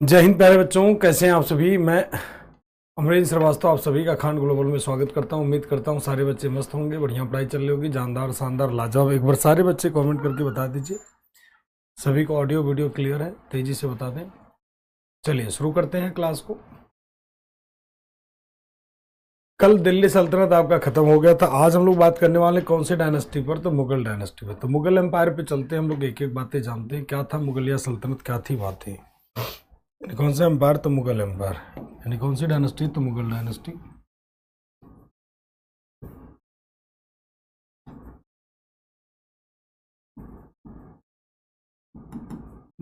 जय हिंद प्यारे बच्चों, कैसे हैं आप सभी। मैं अमरेंद्र श्रीवास्तव आप सभी का खान ग्लोबल में स्वागत करता हूं। उम्मीद करता हूं सारे बच्चे मस्त होंगे, बढ़िया पढ़ाई चल रही होगी, जानदार शानदार लाजवाब। एक बार सारे बच्चे कमेंट करके बता दीजिए सभी को ऑडियो वीडियो क्लियर है, तेजी से बता दें। चलिए शुरू करते हैं क्लास को। कल दिल्ली सल्तनत आपका खत्म हो गया था। आज हम लोग बात करने वाले कौन से डायनेस्टी पर, तो मुगल डायनेस्टी पर। तो मुगल एम्पायर पे चलते हैं हम लोग, एक एक बातें जानते हैं। क्या था मुगलिया सल्तनत, क्या थी बातें, कौन सा एम्पायर, तो मुगल एम्पायर। यानी कौन सी डायनेस्टी, तो मुगल डायनेस्टी।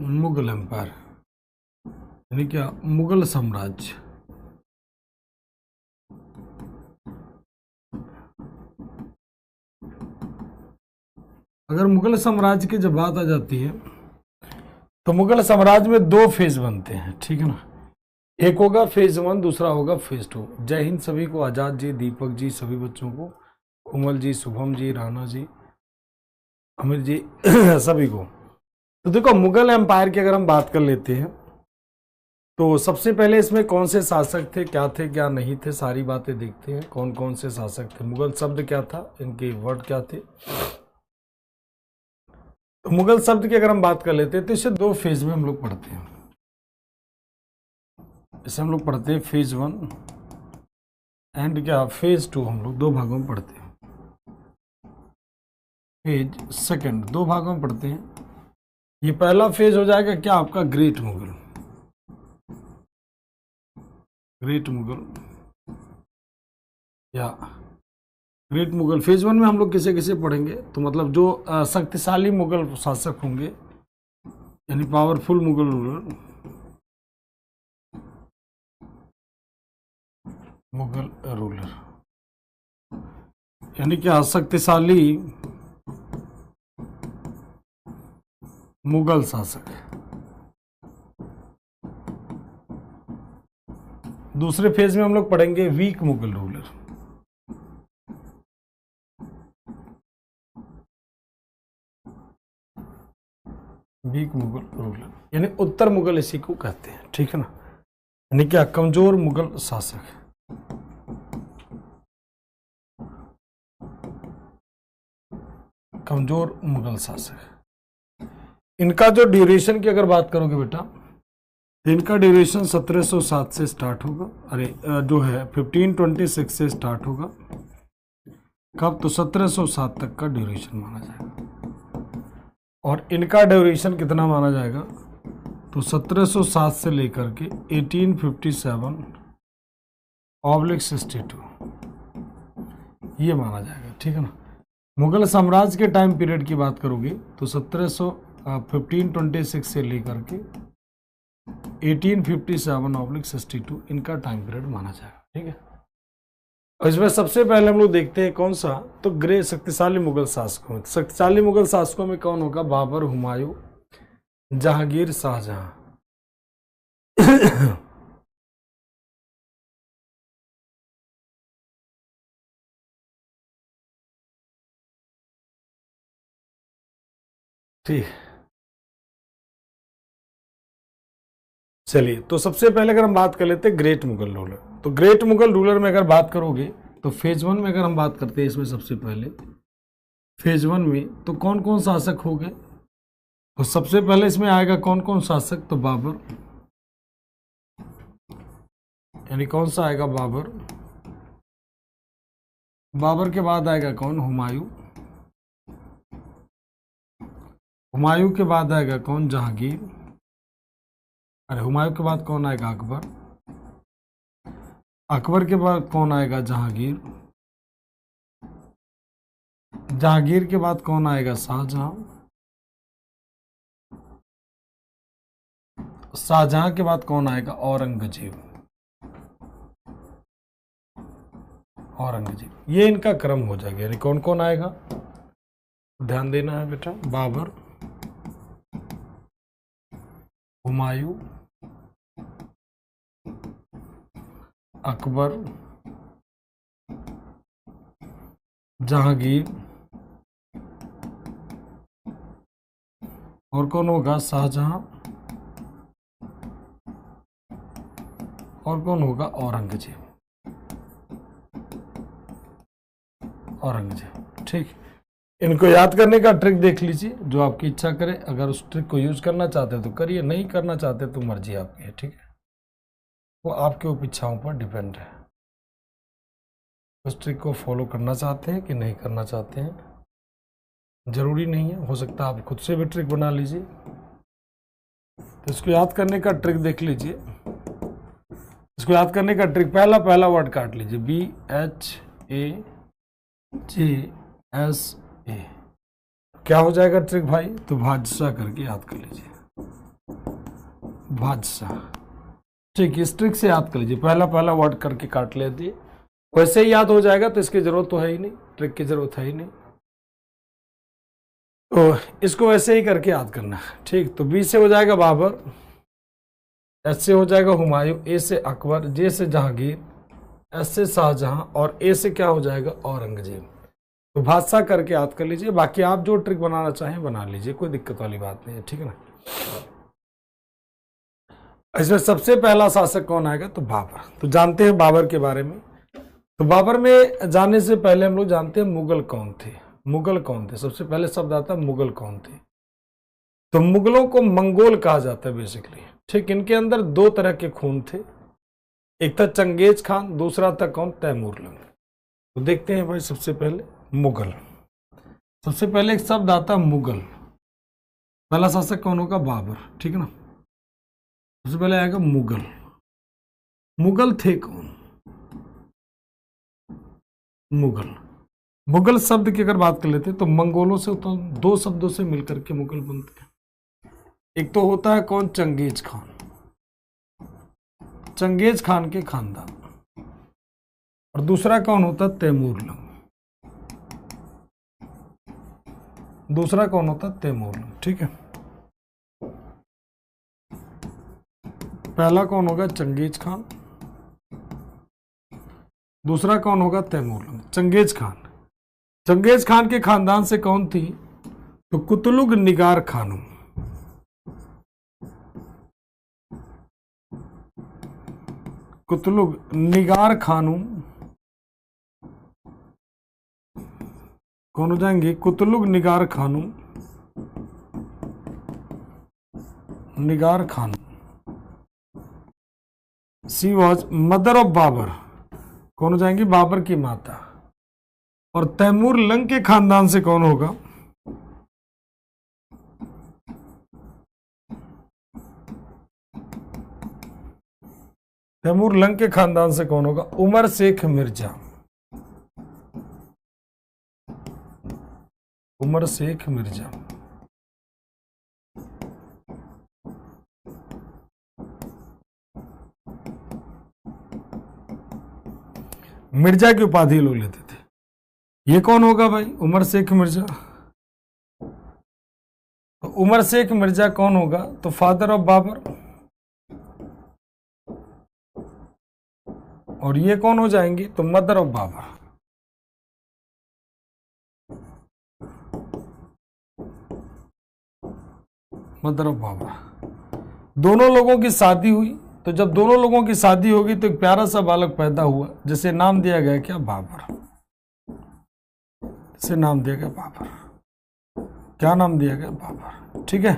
मुगल एम्पायर यानी क्या, मुगल साम्राज्य। अगर मुगल साम्राज्य की जब बात आ जाती है तो मुगल साम्राज्य में दो फेज बनते हैं, ठीक है ना। एक होगा फेज 1, दूसरा होगा फेज 2। जय हिंद सभी को, आजाद जी, दीपक जी, सभी बच्चों को, कोमल जी, शुभम जी, राणा जी, अमित जी सभी को। तो देखो, मुगल एम्पायर की अगर हम बात कर लेते हैं तो सबसे पहले इसमें कौन से शासक थे, क्या थे क्या नहीं थे, सारी बातें देखते हैं। कौन कौन से शासक थे, मुगल शब्द क्या था, इनके वर्ड क्या थे। तो मुगल शब्द की अगर हम बात कर लेते हैं तो इसे दो फेज में हम लोग पढ़ते हैं। इसे हम लोग पढ़ते हैं फेज 1 एंड क्या फेज 2। हम लोग दो भागों में पढ़ते हैं। फेज सेकंड दो भागों में पढ़ते हैं। ये पहला फेज हो जाएगा क्या आपका, ग्रेट मुगल। ग्रेट मुगल या ग्रेट मुगल फेज 1 में हम लोग किसे किसे पढ़ेंगे, तो मतलब जो शक्तिशाली मुगल शासक होंगे, यानी powerful Mughal ruler, Mughal ruler यानी क्या, शक्तिशाली मुगल शासक। दूसरे फेज में हम लोग पढ़ेंगे weak Mughal ruler. Weak Mughal ruler यानी उत्तर मुगल इसी को कहते हैं, ठीक है ना। यानी क्या, कमजोर मुगल शासक। कमजोर मुगल शासक। इनका जो ड्यूरेशन की अगर बात करोगे बेटा, इनका ड्यूरेशन 1707 से स्टार्ट होगा। अरे जो है 1526 से स्टार्ट होगा। कब, तो 1707 तक का ड्यूरेशन माना जाएगा। और इनका ड्यूरेशन कितना माना जाएगा, तो 1707 से लेकर के 1857 ऑब्लिक 62 ये माना जाएगा, ठीक है ना। मुगल साम्राज्य के टाइम पीरियड की बात करोगे तो 1526 से लेकर के 1857 ऑब्लिक 62 इनका टाइम पीरियड माना जाएगा, ठीक है। और इसमें सबसे पहले हम लोग देखते हैं कौन सा, तो ग्रे शक्तिशाली मुगल शासकों में। शक्तिशाली मुगल शासकों में कौन होगा, बाबर, हुमायूं, जहांगीर, शाहजहां। ठीक, चलिए तो सबसे पहले अगर हम बात कर लेते हैं ग्रेट मुगल रूलर, तो ग्रेट मुगल रूलर में अगर बात करोगे तो फेज 1 में अगर हम बात करते हैं, इसमें सबसे पहले फेज 1 में तो कौन कौन शासक हो गए, तो सबसे पहले इसमें आएगा कौन कौन शासक, तो बाबर। यानी कौन सा आएगा, बाबर। बाबर के बाद आएगा कौन, हुमायूं। हुमायूं के बाद आएगा कौन, जहांगीर। अरे हुमायूं के बाद कौन आएगा, अकबर। अकबर के बाद कौन आएगा, जहांगीर। जहांगीर के बाद कौन आएगा, शाहजहां। शाहजहां के बाद कौन आएगा, औरंगजेब। औरंगजेब, ये इनका क्रम हो जाएगा। यानी कौन कौन आएगा, ध्यान देना है बेटा, बाबर, हुमायूं, अकबर, जहांगीर, और कौन होगा, शाहजहां, और कौन होगा? औरंगजेब। औरंगजेब, ठीक। इनको याद करने का ट्रिक देख लीजिए, जो आपकी इच्छा करे। अगर उस ट्रिक को यूज करना चाहते हो तो करिए, नहीं करना चाहते तो मर्जी आपकी है, ठीक है। वो आपके ऊपर इच्छाओं पर डिपेंड है, उस ट्रिक को फॉलो करना चाहते हैं कि नहीं करना चाहते हैं, जरूरी नहीं है। हो सकता है आप खुद से भी ट्रिक बना लीजिए। तो इसको याद करने का ट्रिक देख लीजिए। इसको याद करने का ट्रिक, पहला वर्ड काट लीजिए, BHAJSA। क्या हो जाएगा ट्रिक भाई? तो भाजसा करके याद कर लीजिए, भाजसा, ठीक। इस ट्रिक से याद कर लीजिए, पहला वर्ड करके काट लेती, वैसे ही याद हो जाएगा। तो इसकी जरूरत तो है ही नहीं, ट्रिक की जरूरत है ही नहीं, तो इसको वैसे ही करके याद करना, ठीक। तो बी से हो जाएगा बाबर, एस से हो जाएगा हुमायूं, ए से अकबर, जे से जहांगीर, एस से शाहजहां और ए से क्या हो जाएगा? औरंगजेब। तो भाषा करके याद कर लीजिए। बाकी आप जो ट्रिक बनाना चाहें बना लीजिए, कोई दिक्कत वाली बात नहीं है, ठीक है ना। इसमें सबसे पहला शासक कौन आएगा? तो बाबर। तो जानते हैं बाबर के बारे में। तो बाबर में जाने से पहले हम लोग जानते हैं मुगल कौन थे। मुगल कौन थे? सबसे पहले शब्द आता है मुगल कौन थे। तो मुगलों को मंगोल कहा जाता है बेसिकली, ठीक। इनके अंदर दो तरह के खून थे, एक था चंगेज खान, दूसरा था कौन? तैमूर लंग। तो देखते हैं भाई, सबसे पहले मुगल। सबसे पहले एक शब्द आता है मुगल। पहला शासक कौन होगा? बाबर, ठीक है ना। सबसे पहले आएगा मुगल। मुगल थे कौन? मुगल। मुगल शब्द की अगर बात कर लेते हैं तो मंगोलों से तो दो शब्दों से मिलकर के मुगल बनते हैं। एक तो होता है कौन? चंगेज खान, चंगेज खान के खानदान। और दूसरा कौन होता है? तैमूर लंग। दूसरा कौन होता है? तैमूर लंग, ठीक है। पहला कौन होगा? चंगेज खान, दूसरा कौन होगा? तैमूर लंग। चंगेज खान, चंगेज खान के खानदान से कौन थी? तो कुतलुग निगार खानम। कुतलुग निगार खानम कौन हो जाएंगे? Qutlugh Nigar Khanam, Nigar Khanam. She was mother of Babur, कौन हो जाएंगी? बाबर की माता। और तैमूर लंग के खानदान से कौन होगा? तैमूर लंग के खानदान से कौन होगा? उमर शेख मिर्जा। उमर शेख मिर्जा। मिर्जा की उपाधि लोग लेते थे। ये कौन होगा भाई? उमर शेख मिर्जा। तो उमर शेख मिर्जा कौन होगा? तो फादर ऑफ बाबर। और ये कौन हो जाएंगे? तो mother of Babur. Mother of Babur. दोनों लोगों की शादी हुई। तो जब दोनों लोगों की शादी होगी तो एक प्यारा सा बालक पैदा हुआ, जिसे नाम दिया गया क्या? बाबर। इसे नाम दिया गया बाबर। क्या नाम दिया गया? बाबर, ठीक है।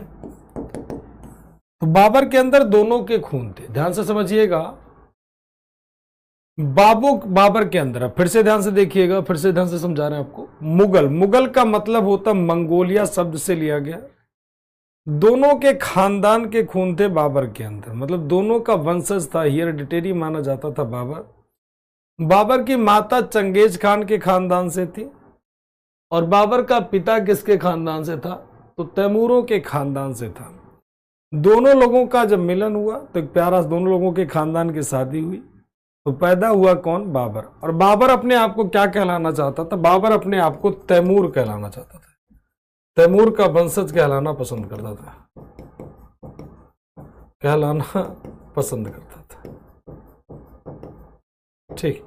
तो बाबर के अंदर दोनों के खून थे, ध्यान से समझिएगा। बाबर के अंदर, फिर से ध्यान से देखिएगा, फिर से ध्यान से समझा रहे हैं आपको। मुगल, मुगल का मतलब होता मंगोलिया शब्द से लिया गया। दोनों के खानदान के खून थे बाबर के अंदर, मतलब दोनों का वंशज था, हेरिडिटरी माना जाता था बाबर। बाबर की माता चंगेज खान के खानदान से थी और बाबर का पिता किसके खानदान से था? तो तैमूरों के खानदान से था। दोनों लोगों का जब मिलन हुआ तो एक प्यारा, दोनों लोगों के खानदान की शादी हुई तो पैदा हुआ कौन? बाबर। और बाबर अपने आप को क्या कहलाना चाहता था? बाबर अपने आप को तैमूर कहलाना चाहता था, तैमूर का वंशज कहलाना पसंद करता था, कहलाना पसंद करता था, ठीक।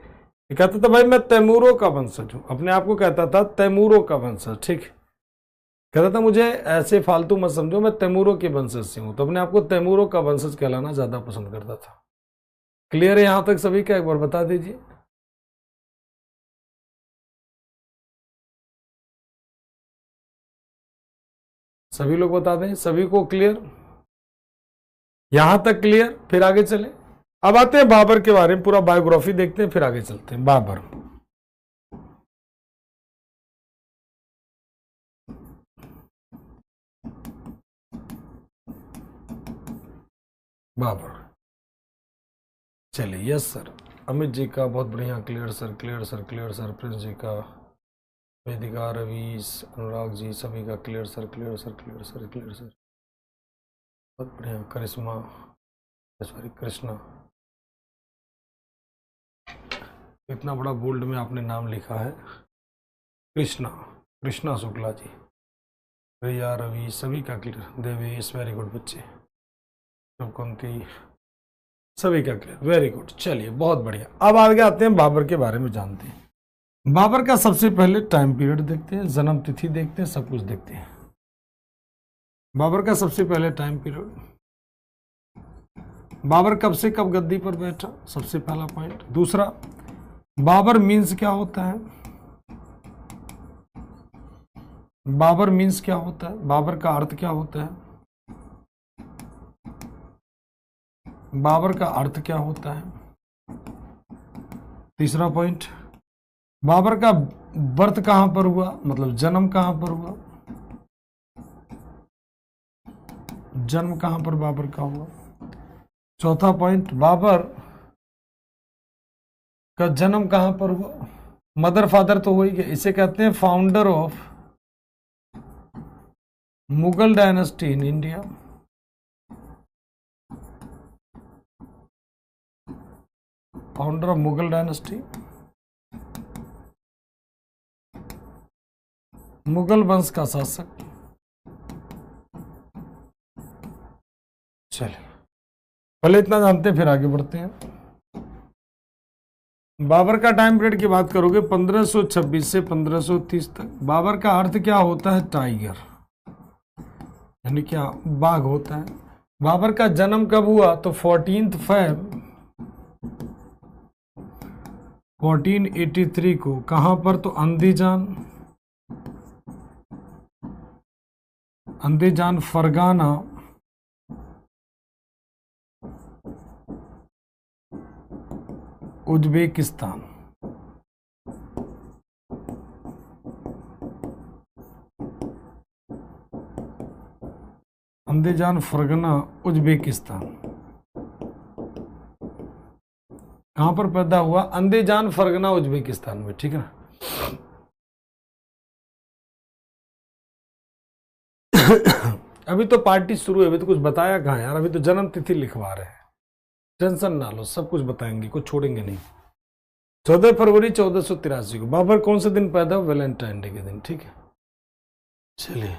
कहता था भाई मैं तैमूरों का वंशज हूं, अपने आप को कहता था तैमूरों का वंशज, ठीक। कहता था मुझे ऐसे फालतू मत समझो, मैं तैमूरों के वंशज से हूं, तो अपने आप को तैमूरों का वंशज कहलाना ज्यादा पसंद करता था। क्लियर है यहां तक सभी का? एक बार बता दीजिए। सभी लोग बता दें, सभी को क्लियर? यहां तक क्लियर? फिर आगे चले। अब आते हैं बाबर के बारे में, पूरा बायोग्राफी देखते हैं, फिर आगे चलते हैं। बाबर, बाबर, चलिए। यस सर, अमित जी का बहुत बढ़िया, clear sir, clear sir, clear sir. Prince ji का, वेदिका, रवीश, अनुराग जी, सभी का clear sir, clear sir, clear sir, clear sir, बहुत बढ़िया। करिश्मा, सॉरी कृष्णा, इतना बड़ा बोल्ड में आपने नाम लिखा है। कृष्णा, कृष्णा शुक्ला जी, रिया, रवि, सभी का क्लियर। देवेश, वेरी गुड बच्चे। शुभकुंती, सभी का क्लियर, वेरी गुड। चलिए बहुत बढ़िया। अब आगे आते हैं, बाबर के बारे में जानते हैं। बाबर का सबसे पहले टाइम पीरियड देखते हैं, जन्म तिथि देखते हैं, सब कुछ देखते हैं। बाबर का सबसे पहले टाइम पीरियड, बाबर कब से कब गद्दी पर बैठा, सबसे पहला पॉइंट। दूसरा, बाबर मीन्स क्या होता है? बाबर मीन्स क्या होता है? बाबर का अर्थ क्या होता है? बाबर का अर्थ क्या होता है? तीसरा पॉइंट, बाबर का बर्थ कहां पर हुआ, मतलब जन्म कहां पर हुआ? जन्म कहां पर बाबर का हुआ? चौथा पॉइंट, बाबर का जन्म कहां पर हुआ? मदर फादर तो हो ही गया, इसे कहते हैं founder of Mughal dynasty in India. Founder of Mughal dynasty, Mughal वंश का शासक। चलिए, पहले इतना जानते हैं, फिर आगे बढ़ते हैं। बाबर का टाइम पीरियड की बात करोगे 1526 से 1530 तक। बाबर का अर्थ क्या होता है? टाइगर, यानी क्या? बाघ होता है। बाबर का जन्म कब हुआ? तो 14 Feb 1483 को। कहां पर? तो Andijan, Andijan Fergana, Uzbekistan. Andijan Fergana, Uzbekistan. कहां पर पैदा हुआ? अंदीजान फरगना, उज्बेकिस्तान में, ठीक है ना। अभी तो पार्टी शुरू है, अभी तो कुछ बताया कहाँ यार, अभी तो जन्म तिथि लिखवा रहे हैं। टेंशन ना लो, सब कुछ बताएंगे, कुछ छोड़ेंगे नहीं। 14 फरवरी 1483 को। बाबर कौन से दिन पैदा हुआ? वैलेंटाइन डे के दिन, ठीक है। चलिए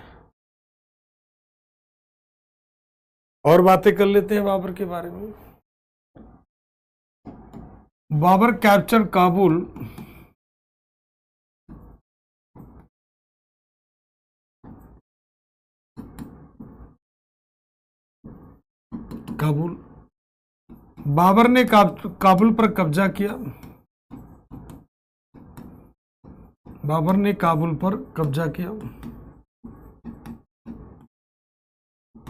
और बातें कर लेते हैं बाबर के बारे में। बाबर कैप्चर काबुल काबुल, बाबर ने काबुल पर कब्जा किया। बाबर ने काबुल पर कब्जा किया।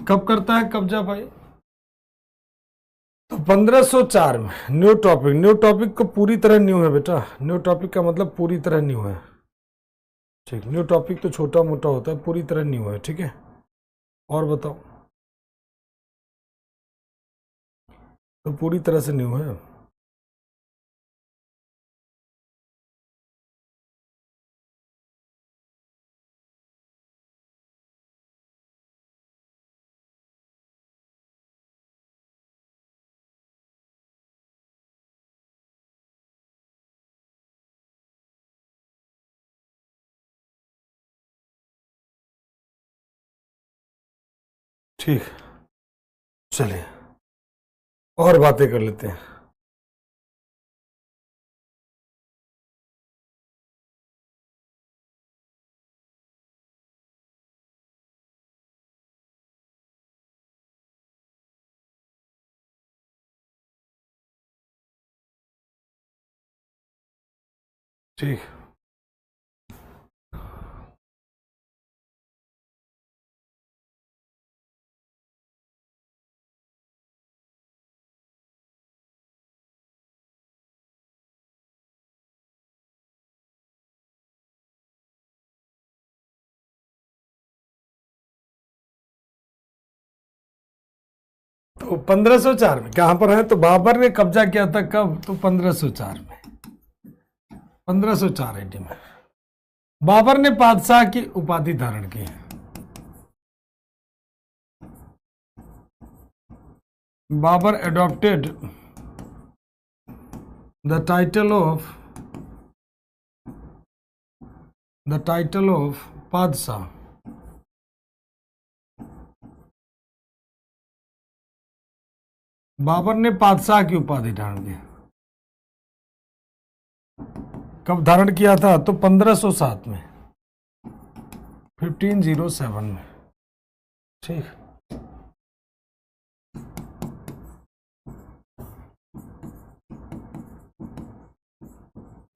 कब करता है कब्जा भाई? तो 1504 में। न्यू टॉपिक, न्यू टॉपिक को पूरी तरह न्यू है बेटा। न्यू टॉपिक का मतलब पूरी तरह न्यू है, ठीक। न्यू टॉपिक तो छोटा मोटा होता है, पूरी तरह न्यू है, ठीक है। और बताओ, तो पूरी तरह से न्यू है। ठीक, चलिए और बातें कर लेते हैं। ठीक। तो 1504 में कहां पर है? तो बाबर ने कब्जा किया था कब? तो 1504 में, 1504 AD में बाबर ने बादशाह की उपाधि धारण की है। Babar adopted the title of बादशाह। बाबर ने बादशाह की उपाधि धारण की। कब धारण किया था? तो 1507 में, 1507 में। ठीक।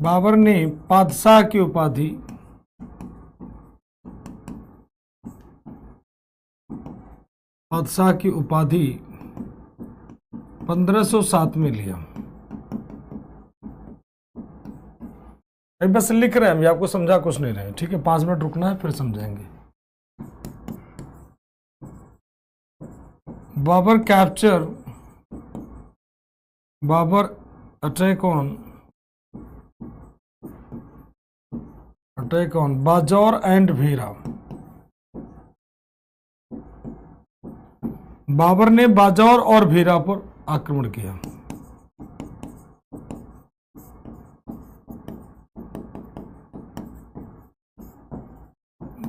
बाबर ने बादशाह की उपाधि बादशाह की उपाधि 1507 में लिया। बस लिख रहे हैं, हम आपको समझा कुछ नहीं रहे। ठीक है, 5 मिनट रुकना है, फिर समझाएंगे। Babur attack on Bajaur and Bhira. Babur ने बाजौर और भीरा पर आक्रमण किया।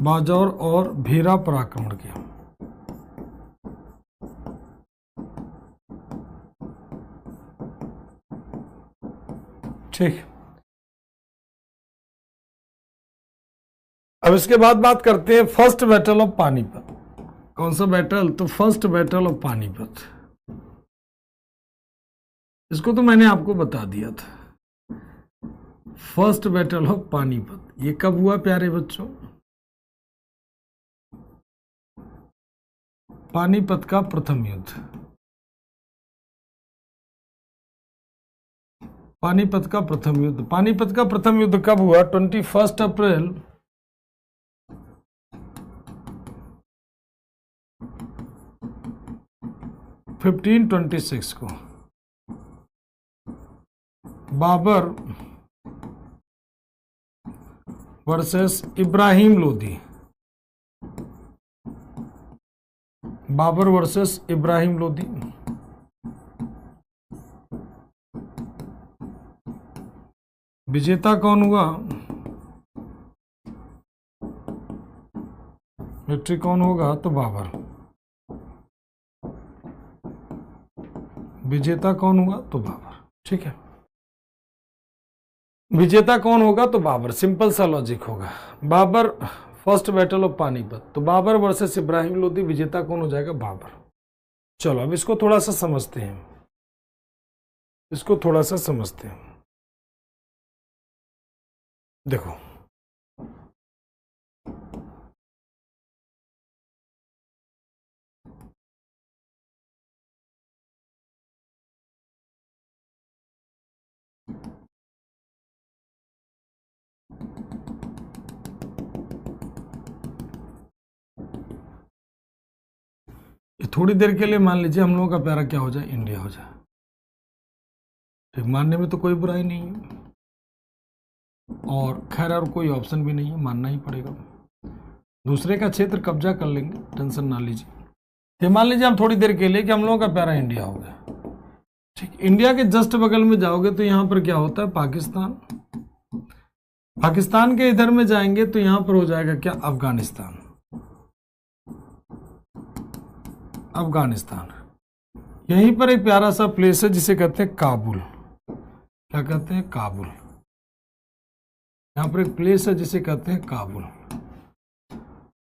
बाजौर और भीरा पर आक्रमण किया। ठीक। अब इसके बाद बात करते हैं फर्स्ट बैटल ऑफ पानीपत। कौन सा बैटल? तो फर्स्ट बैटल ऑफ पानीपत। इसको तो मैंने आपको बता दिया था। फर्स्ट बैटल ऑफ पानीपत ये कब हुआ प्यारे बच्चों? पानीपत का प्रथम युद्ध। पानीपत का प्रथम युद्ध। पानीपत का प्रथम युद्ध कब हुआ? 21 अप्रैल 1526 को। बाबर वर्सेस इब्राहिम लोदी। बाबर वर्सेस इब्राहिम लोदी। विजेता कौन हुआ? विक्ट्री कौन होगा? तो बाबर। विजेता कौन हुआ? तो बाबर। ठीक है, विजेता कौन होगा? तो बाबर। सिंपल सा लॉजिक होगा। Babur, first battle of Panipat, तो बाबर वर्सेस इब्राहिम लोदी, विजेता कौन हो जाएगा? बाबर। चलो अब इसको थोड़ा सा समझते हैं। इसको थोड़ा सा समझते हैं। देखो, थोड़ी देर के लिए मान लीजिए हम लोगों का प्यारा क्या हो जाए? इंडिया हो जाए। ठीक, मानने में तो कोई बुराई नहीं है, और खैर और कोई ऑप्शन भी नहीं है, मानना ही पड़ेगा। दूसरे का क्षेत्र कब्जा कर लेंगे, टेंशन ना लीजिए। ये मान लीजिए हम थोड़ी देर के लिए कि हम लोगों का प्यारा इंडिया हो गया। ठीक, इंडिया के जस्ट बगल में जाओगे तो यहां पर क्या होता है? पाकिस्तान। पाकिस्तान के इधर में जाएंगे तो यहां पर हो जाएगा क्या? अफगानिस्तान। अफगानिस्तान। यहीं पर एक प्यारा सा प्लेस है जिसे कहते हैं काबुल। क्या कहते हैं? काबुल। यहां पर एक प्लेस है जिसे कहते हैं काबुल।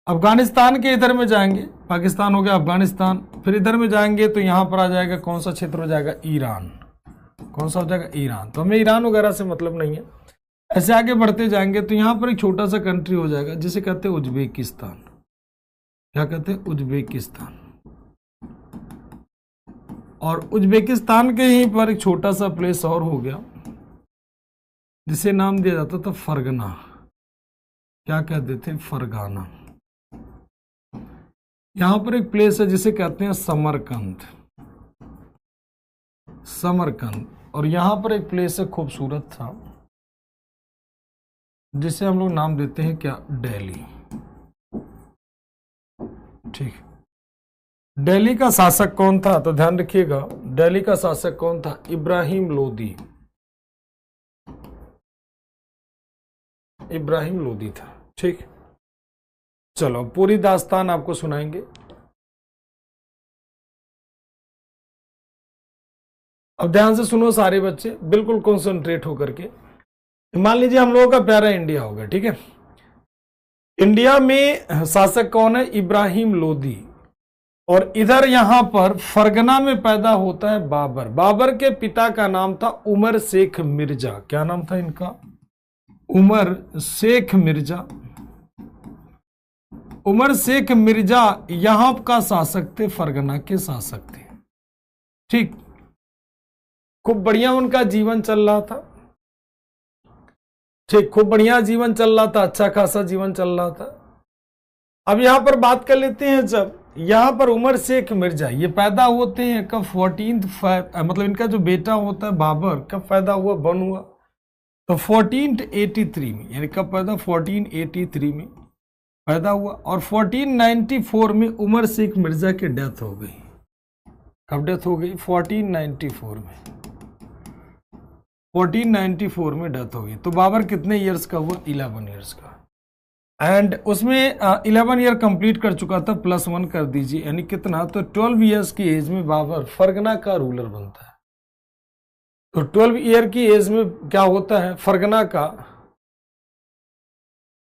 अफगानिस्तान के इधर में जाएंगे, पाकिस्तान हो गया अफगानिस्तान, फिर इधर में जाएंगे तो यहां पर आ जाएगा कौन सा क्षेत्र हो जाएगा? ईरान। कौन सा हो जाएगा? ईरान। तो हमें ईरान वगैरह से मतलब नहीं है, ऐसे आगे बढ़ते जाएंगे तो यहां पर एक छोटा सा कंट्री हो जाएगा जिसे कहते हैं उज्बेकिस्तान। क्या कहते हैं? उज्बेकिस्तान। और उज्बेकिस्तान के यहीं पर एक छोटा सा प्लेस और हो गया जिसे नाम दिया जाता था फरगना। क्या कहते थे? फरगाना। यहां पर एक प्लेस है जिसे कहते हैं समरकंद। समरकंद। और यहां पर एक प्लेस है खूबसूरत था जिसे हम लोग नाम देते हैं क्या? दिल्ली। ठीक। दिल्ली का शासक कौन था? तो ध्यान रखिएगा, दिल्ली का शासक कौन था? इब्राहिम लोदी। इब्राहिम लोदी था। ठीक, चलो पूरी दास्तान आपको सुनाएंगे। अब ध्यान से सुनो सारे बच्चे, बिल्कुल कॉन्सेंट्रेट होकर के। मान लीजिए हम लोगों का प्यारा इंडिया होगा, ठीक है। इंडिया में शासक कौन है? इब्राहिम लोदी। और इधर यहां पर फरगना में पैदा होता है बाबर। बाबर के पिता का नाम था उमर शेख मिर्जा। क्या नाम था इनका? उमर शेख मिर्जा। उमर शेख मिर्जा यहां का शासक थे, फरगना के शासक थे। ठीक, खूब बढ़िया उनका जीवन चल रहा था। ठीक, खूब बढ़िया जीवन चल रहा था, अच्छा खासा जीवन चल रहा था। अब यहां पर बात कर लेते हैं, जब यहां पर उमर शेख मिर्जा ये पैदा होते हैं कब? 14 मतलब इनका जो बेटा होता है बाबर कब पैदा हुआ, बन हुआ? तो 1483 में। यानी कब पैदा? 1483 में पैदा हुआ। और 1494 में उमर शेख मिर्जा की डेथ हो गई। कब डेथ हो गई? 1494 में। 1494 में डेथ हो गई। तो बाबर कितने ईयर्स का हुआ? 11 ईयर्स का। एंड उसमें 11 ईयर कंप्लीट कर चुका था, +1 कर दीजिए, यानी कितना? तो 12 ईयर्स की एज में बाबर फरगना का रूलर बनता है। तो 12 ईयर की एज में क्या होता है? फरगना का,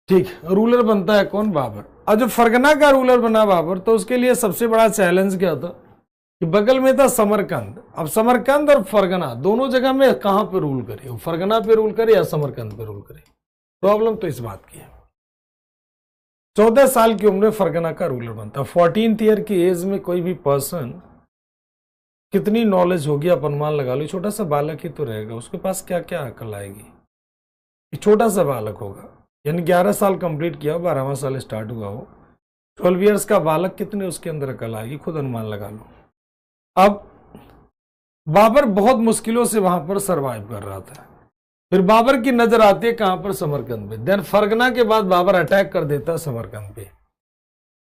ठीक, रूलर बनता है कौन? बाबर। और जब फरगना का रूलर बना बाबर, तो उसके लिए सबसे बड़ा चैलेंज क्या था कि बगल में था समरकंद। अब समरकंद और फरगना दोनों जगह में कहां पे रूल करे? फरगना पे रूल करे या समरकंद पे रूल करे? प्रॉब्लम तो इस बात की है। 14 साल की उम्र में फरगना का रूलर बनता है। 14th ईयर की एज में कोई भी पर्सन, कितनी नॉलेज होगी आप अनुमान लगा लो। छोटा सा बालक ही तो रहेगा, उसके पास क्या क्या अकल आएगी। छोटा सा बालक होगा, यानी 11 साल कंप्लीट किया, 12वां साल स्टार्ट हुआ हो, 12 ईयर्स का बालक, कितने उसके अंदर अकल आएगी, खुद अनुमान लगा लो। अब बाबर बहुत मुश्किलों से वहां पर सरवाइव कर रहा था। फिर बाबर की नजर आती है कहां पर? समरकंद पे। देन फरगना के बाद बाबर अटैक कर देता है समरकंद पे।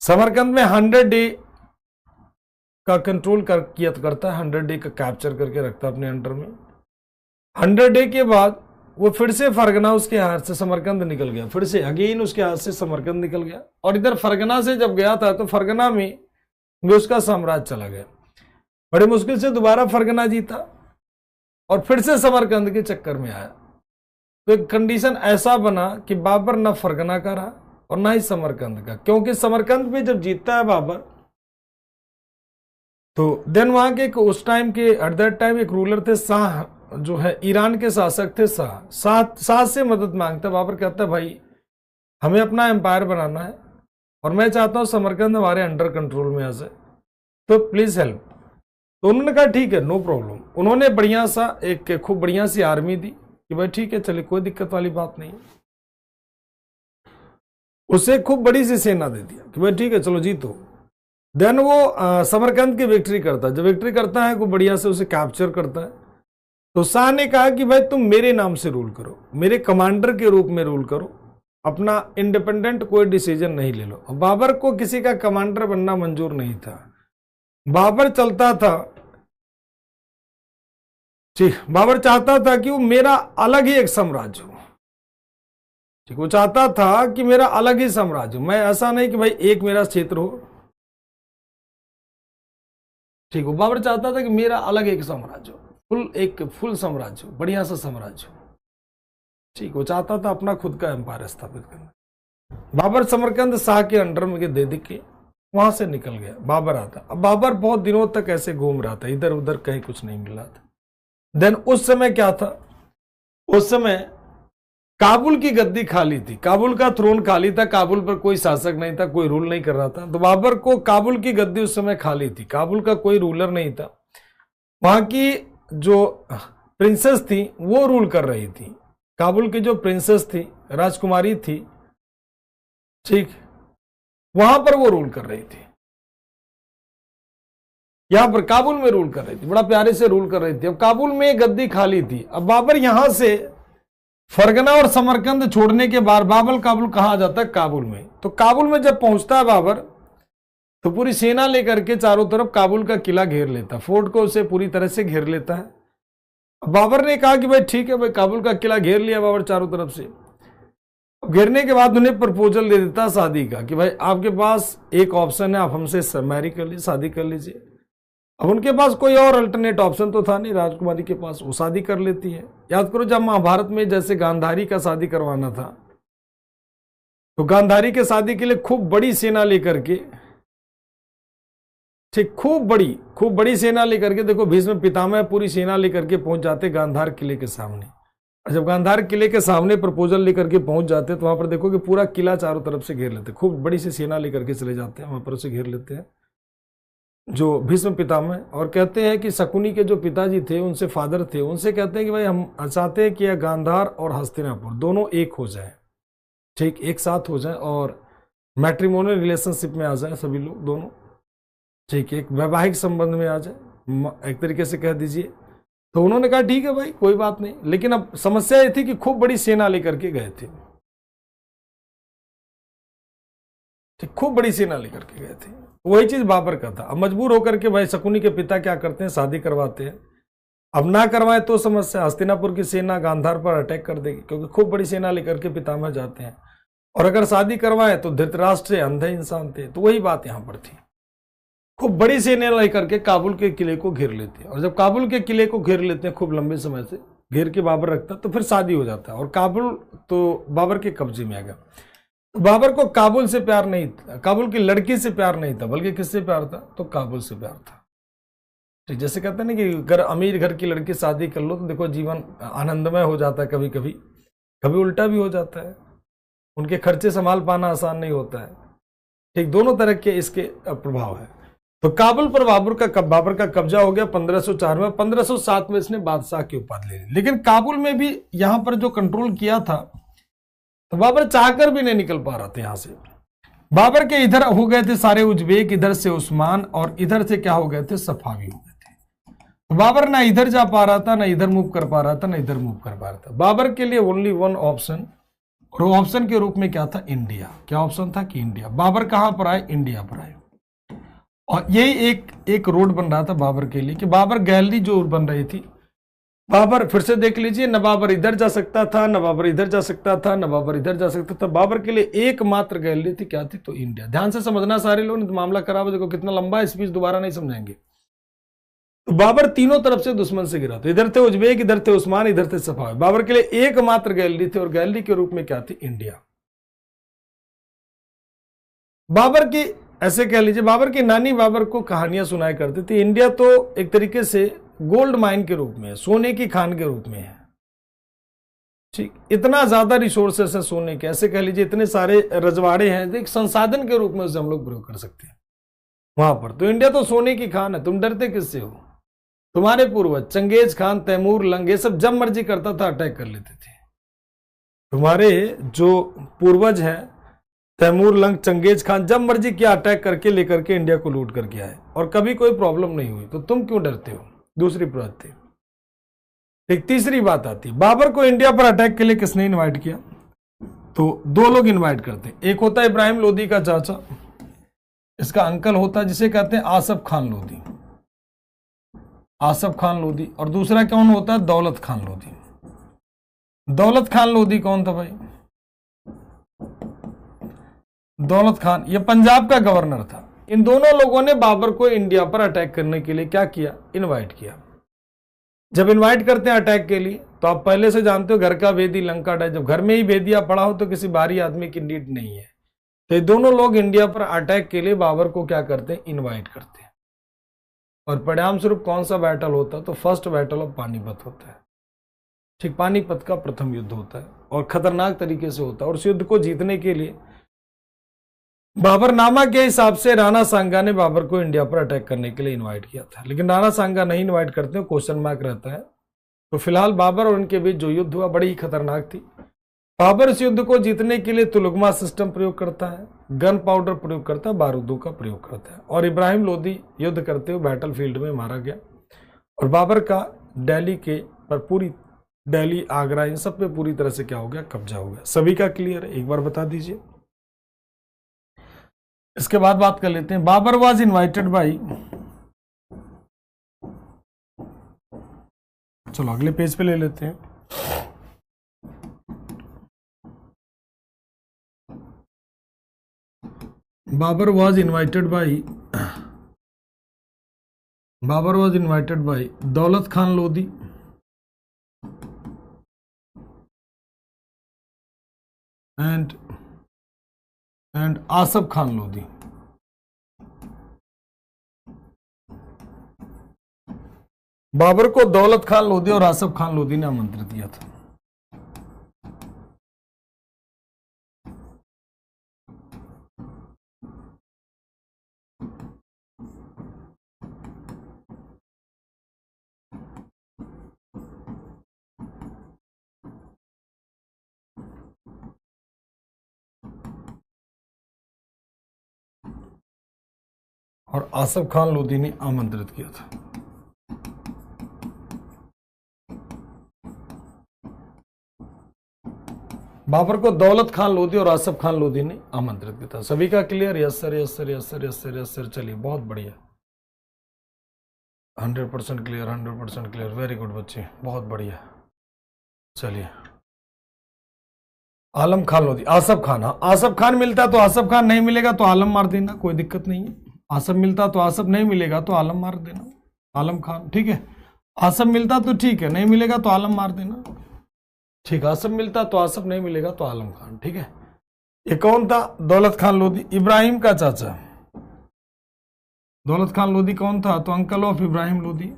समरकंद में 100 डे का कंट्रोल करता है, 100 डे का कैप्चर करके रखता है अपने अंडर में। 100 डे के बाद वो फिर से फरगना उसके हाथ से, समरकंद निकल गया, फिर से अगेन उसके हाथ से समरकंद निकल गया। और इधर फरगना से जब गया था तो फरगना में उसका साम्राज्य चला गया। बड़े मुश्किल से दोबारा फरगना जीता और फिर से समरकंद के चक्कर में आया। तो एक कंडीशन ऐसा बना कि बाबर ना फरगना का रहा और ना ही समरकंद का, क्योंकि समरकंद पे जब जीतता है बाबर, तो देन वहां के उस टाइम के एट दैट टाइम एक रूलर थे शाह, जो है ईरान के शासक थे शाह से मदद मांगता है। बाबर कहता है भाई हमें अपना एम्पायर बनाना है और मैं चाहता हूं समरकंद हमारे अंडर कंट्रोल में आ जाए, तो प्लीज हेल्प। तो उन्होंने कहा ठीक है, नो प्रॉब्लम। उन्होंने बढ़िया सा एक खूब बढ़िया सी आर्मी दी कि भाई ठीक है, चलिए कोई दिक्कत वाली बात नहीं। उसे खूब बड़ी सी सेना दे दिया कि भाई ठीक है चलो जीतो। देन वो समरकंद की विक्ट्री करता है। जब विक्ट्री करता है, खूब बढ़िया से उसे कैप्चर करता है। तो शाह ने कहा कि भाई तुम मेरे नाम से रूल करो, मेरे कमांडर के रूप में रूल करो, अपना इंडिपेंडेंट कोई डिसीजन नहीं ले लो। बाबर को किसी का कमांडर बनना मंजूर नहीं था। बाबर चलता था, ठीक, बाबर चाहता था कि वो मेरा अलग ही एक साम्राज्य हो। ठीक, वो चाहता था कि मेरा अलग ही साम्राज्य हो, मैं ऐसा नहीं कि भाई एक मेरा क्षेत्र हो। ठीक, वो बाबर चाहता था कि मेरा अलग एक साम्राज्य हो, फुल साम्राज्य हो, बढ़िया सा साम्राज्य हो। ठीक, वो चाहता था अपना खुद का एम्पायर स्थापित करना। बाबर समरकंद शाह के अंडर में दे के वहां से निकल गया। बाबर आता, अब बाबर बहुत दिनों तक ऐसे घूम रहा था, इधर उधर कहीं कुछ नहीं मिल रहा था। देन उस समय क्या था? उस समय काबुल की गद्दी खाली थी, काबुल का थ्रोन खाली था, काबुल पर कोई शासक नहीं था, कोई रूल नहीं कर रहा था। तो बाबर को काबुल की गद्दी उस समय खाली थी, काबुल का कोई रूलर नहीं था, वहां की जो प्रिंसेस थी वो रूल कर रही थी। काबुल की जो प्रिंसेस थी, राजकुमारी थी, ठीक, वहां पर वो रूल कर रही थी, यहां पर काबुल में रूल कर रही थी, बड़ा प्यारे से रूल कर रही थी। अब काबुल में गद्दी खाली थी। अब बाबर यहां से फरगना और समरकंद छोड़ने के बाद बाबर काबुल कहाँ आ जाता है? काबुल में। तो काबुल में जब पहुंचता है बाबर, तो पूरी सेना लेकर के चारों तरफ काबुल का किला घेर लेता, फोर्ट को उसे पूरी तरह से घेर लेता है। बाबर ने कहा कि भाई ठीक है भाई, काबुल का किला घेर लिया बाबर चारों तरफ से। घेरने के बाद उन्हें प्रपोजल दे देता शादी का कि भाई आपके पास एक ऑप्शन है, आप हमसे मैरी कर लीजिए, शादी कर लीजिए। अब उनके पास कोई और अल्टरनेट ऑप्शन तो था नहीं राजकुमारी के पास, वो शादी कर लेती है। याद करो जब महाभारत में जैसे गांधारी का शादी करवाना था, तो गांधारी के शादी के लिए खूब बड़ी सेना लेकर के, ठीक, खूब बड़ी सेना लेकर के, देखो भीष्म पितामह पूरी सेना लेकर के पहुंच जाते गांधार किले के सामने। और जब गांधार किले के सामने प्रपोजल लेकर के पहुंच जाते तो वहां पर देखो कि पूरा किला चारों तरफ से घेर लेते, खूब बड़ी सी सेना लेकर के चले जाते हैं, वहां पर उसे घेर लेते हैं जो भीष्म पितामह। और कहते हैं कि शकुनी के जो पिताजी थे, उनसे फादर थे, उनसे कहते हैं कि भाई हम चाहते हैं कि यह गांधार और हस्तिनापुर दोनों एक हो जाए, ठीक, एक साथ हो जाए और मैट्रिमोनियल रिलेशनशिप में आ जाए सभी लोग दोनों, ठीक, एक वैवाहिक संबंध में आ जाए, एक तरीके से कह दीजिए। तो उन्होंने कहा ठीक है भाई कोई बात नहीं, लेकिन अब समस्या ये थी कि खूब बड़ी सेना लेकर के गए थे, ठीक, खूब बड़ी सेना लेकर के गए थे। वही चीज बाबर का था। अब मजबूर होकर के भाई शकुनी के पिता क्या करते हैं, शादी करवाते हैं। अब ना करवाए तो समस्या, हस्तिनापुर की सेना गांधार पर अटैक कर देगी, क्योंकि खूब बड़ी सेना लेकर के पितामह जाते हैं। और अगर शादी करवाए तो धृतराष्ट्र से अंधे इंसान थे, तो वही बात यहां पर थी। खूब बड़ी सेना लेकर के काबुल के किले को घेर लेते हैं, और जब काबुल के किले को घेर लेते हैं खूब लंबे समय से घेर के बाबर रखता, तो फिर शादी हो जाता है और काबुल तो बाबर के कब्जे में आ गया। बाबर को काबुल से प्यार नहीं था, काबुल की लड़की से प्यार नहीं था, बल्कि किससे प्यार था? तो काबुल से प्यार था। ठीक, जैसे कहते हैं ना कि अगर अमीर घर की लड़की शादी कर लो तो देखो जीवन आनंदमय हो जाता है, कभी कभी, कभी उल्टा भी हो जाता है, उनके खर्चे संभाल पाना आसान नहीं होता है। ठीक, दोनों तरह के इसके प्रभाव है। तो काबुल पर बाबर का कब्जा हो गया 1504 में। 1507 में इसने बादशाह की उपाधि ले ली। लेकिन काबुल में भी यहां पर जो कंट्रोल किया था, तो बाबर चाहकर भी नहीं निकल पा रहा था यहां से। बाबर के इधर हो गए थे सारे उज्बेक, इधर से उस्मान, और इधर से क्या हो गए थे? सफावी हो गए थे। तो बाबर ना इधर जा पा रहा था, ना इधर मूव कर पा रहा था, ना इधर मूव कर पा रहा था। बाबर के लिए ओनली वन ऑप्शन, और वो ऑप्शन के रूप में क्या था? इंडिया। क्या ऑप्शन था? कि इंडिया। बाबर कहां पर आए? इंडिया पर आए। और यही एक रोड बन रहा था बाबर के लिए, कि बाबर गैलरी जो बन रही थी, बाबर फिर से देख लीजिए, न बाबर इधर जा सकता था, न बाबर इधर जा सकता था, न बाबर इधर जा सकता था। बाबर के लिए एकमात्र गैलरी थी, क्या थी? तो इंडिया। ध्यान से समझना सारे लोग, नहीं तो मामला खराब है। देखो कितना लंबा स्पीच, दोबारा नहीं समझाएंगे। तो बाबर तीनों तरफ से दुश्मन से गिरा, तो इधर थे उज्बेक, इधर थे उस्मान, इधर थे सफावी। बाबर के लिए एकमात्र गैलरी थी, और गैलरी के रूप में क्या थी? इंडिया। बाबर की, ऐसे कह लीजिए, बाबर की नानी बाबर को कहानियां सुनाया करती थी। इंडिया तो एक तरीके से गोल्ड माइन के रूप में है, सोने की खान के रूप में है। ठीक, इतना ज्यादा रिसोर्सेस है सोने के, ऐसे कह लीजिए इतने सारे रजवाड़े हैं, एक संसाधन के रूप में उसे हम लोग प्रयोग कर सकते हैं वहां पर। तो इंडिया तो सोने की खान है। तुम डरते किससे हो? तुम्हारे पूर्वज चंगेज खान, तैमूर लंग, ये सब जब मर्जी करता था अटैक कर लेते थे। तुम्हारे जो पूर्वज हैं तैमूर लंग, चंगेज खान, जब मर्जी किया अटैक करके लेकर के इंडिया को लूट करके आए, और कभी कोई प्रॉब्लम नहीं हुई। तो तुम क्यों डरते हो? दूसरी बात थी। एक तीसरी बात आती, बाबर को इंडिया पर अटैक के लिए किसने इनवाइट किया? तो दो लोग इनवाइट करते हैं। एक होता है इब्राहिम लोदी का चाचा, इसका अंकल होता है, जिसे कहते हैं आसफ खान लोदी, आसफ खान लोदी। और दूसरा कौन होता है? दौलत खान लोदी। दौलत खान लोदी कौन था भाई? दौलत खान, ये पंजाब का गवर्नर था। इन दोनों लोगों ने बाबर को इंडिया पर अटैक करने के लिए क्या किया? इनवाइट किया। जब इनवाइट करते हैं अटैक के लिए, तो आप पहले से जानते हो घर का भेदी लंका डाय। जब घर में ही भेदिया पड़ा हो तो किसी बाहरी आदमी की नीड नहीं है। तो ये दोनों लोग इंडिया पर अटैक के लिए बाबर को क्या करते हैं? इनवाइट करते हैं। और परिणाम स्वरूप कौन सा बैटल होता है? तो फर्स्ट बैटल ऑफ पानीपत होता है। ठीक, पानीपत का प्रथम युद्ध होता है और खतरनाक तरीके से होता है, और उस युद्ध को जीतने के लिए बाबरनामा के हिसाब से राणा सांगा ने बाबर को इंडिया पर अटैक करने के लिए इनवाइट किया था, लेकिन राणा सांगा नहीं इनवाइट करते, क्वेश्चन मार्क रहता है। तो फिलहाल बाबर और उनके बीच जो युद्ध हुआ बड़ी ही खतरनाक थी। बाबर इस युद्ध को जीतने के लिए तुलुगमा सिस्टम प्रयोग करता है, गन पाउडर प्रयोग करता है, बारूदों का प्रयोग करता है, और इब्राहिम लोदी युद्ध करते हुए बैटल फील्ड में मारा गया। और बाबर का दिल्ली के पर पूरी दिल्ली, आगरा, इन सब पे पूरी तरह से क्या हो गया, कब्जा हो गया। सभी का क्लियर है, एक बार बता दीजिए। इसके बाद बात कर लेते हैं, बाबर वाज इनवाइटेड बाई, चलो अगले पेज पे ले लेते हैं। बाबर वाज इनवाइटेड बाई दौलत खान लोधी एंड आसफ खान लोधी। बाबर को दौलत खान लोधी और आसफ खान लोधी ने आमंत्रित किया था। और आसफ खान लोधी ने आमंत्रित किया था। बाबर को दौलत खान लोधी और आसफ खान लोधी ने आमंत्रित किया था। सभी का clear? Yes sir, yes sir, yes sir, yes sir, yes sir. चलिए बहुत बढ़िया, 100% क्लियर, 100% क्लियर, वेरी गुड बच्चे, बहुत बढ़िया। चलिए, आलम खान लोधी, आसफ खान, हाँ आसफ खान मिलता तो आसफ खान, नहीं मिलेगा तो आलम मार देना, कोई दिक्कत नहीं है। आसफ मिलता तो आसफ, नहीं मिलेगा तो आलम मार देना, आलम खान, ठीक है। आसफ मिलता तो ठीक है, नहीं मिलेगा तो आलम मार देना, ठीक। आसफ मिलता तो आसफ, नहीं मिलेगा तो आलम खान, ठीक है। ये कौन था? दौलत खान लोधी, इब्राहिम का चाचा। दौलत खान लोधी कौन था? तो uncle of Ibrahim Lodi.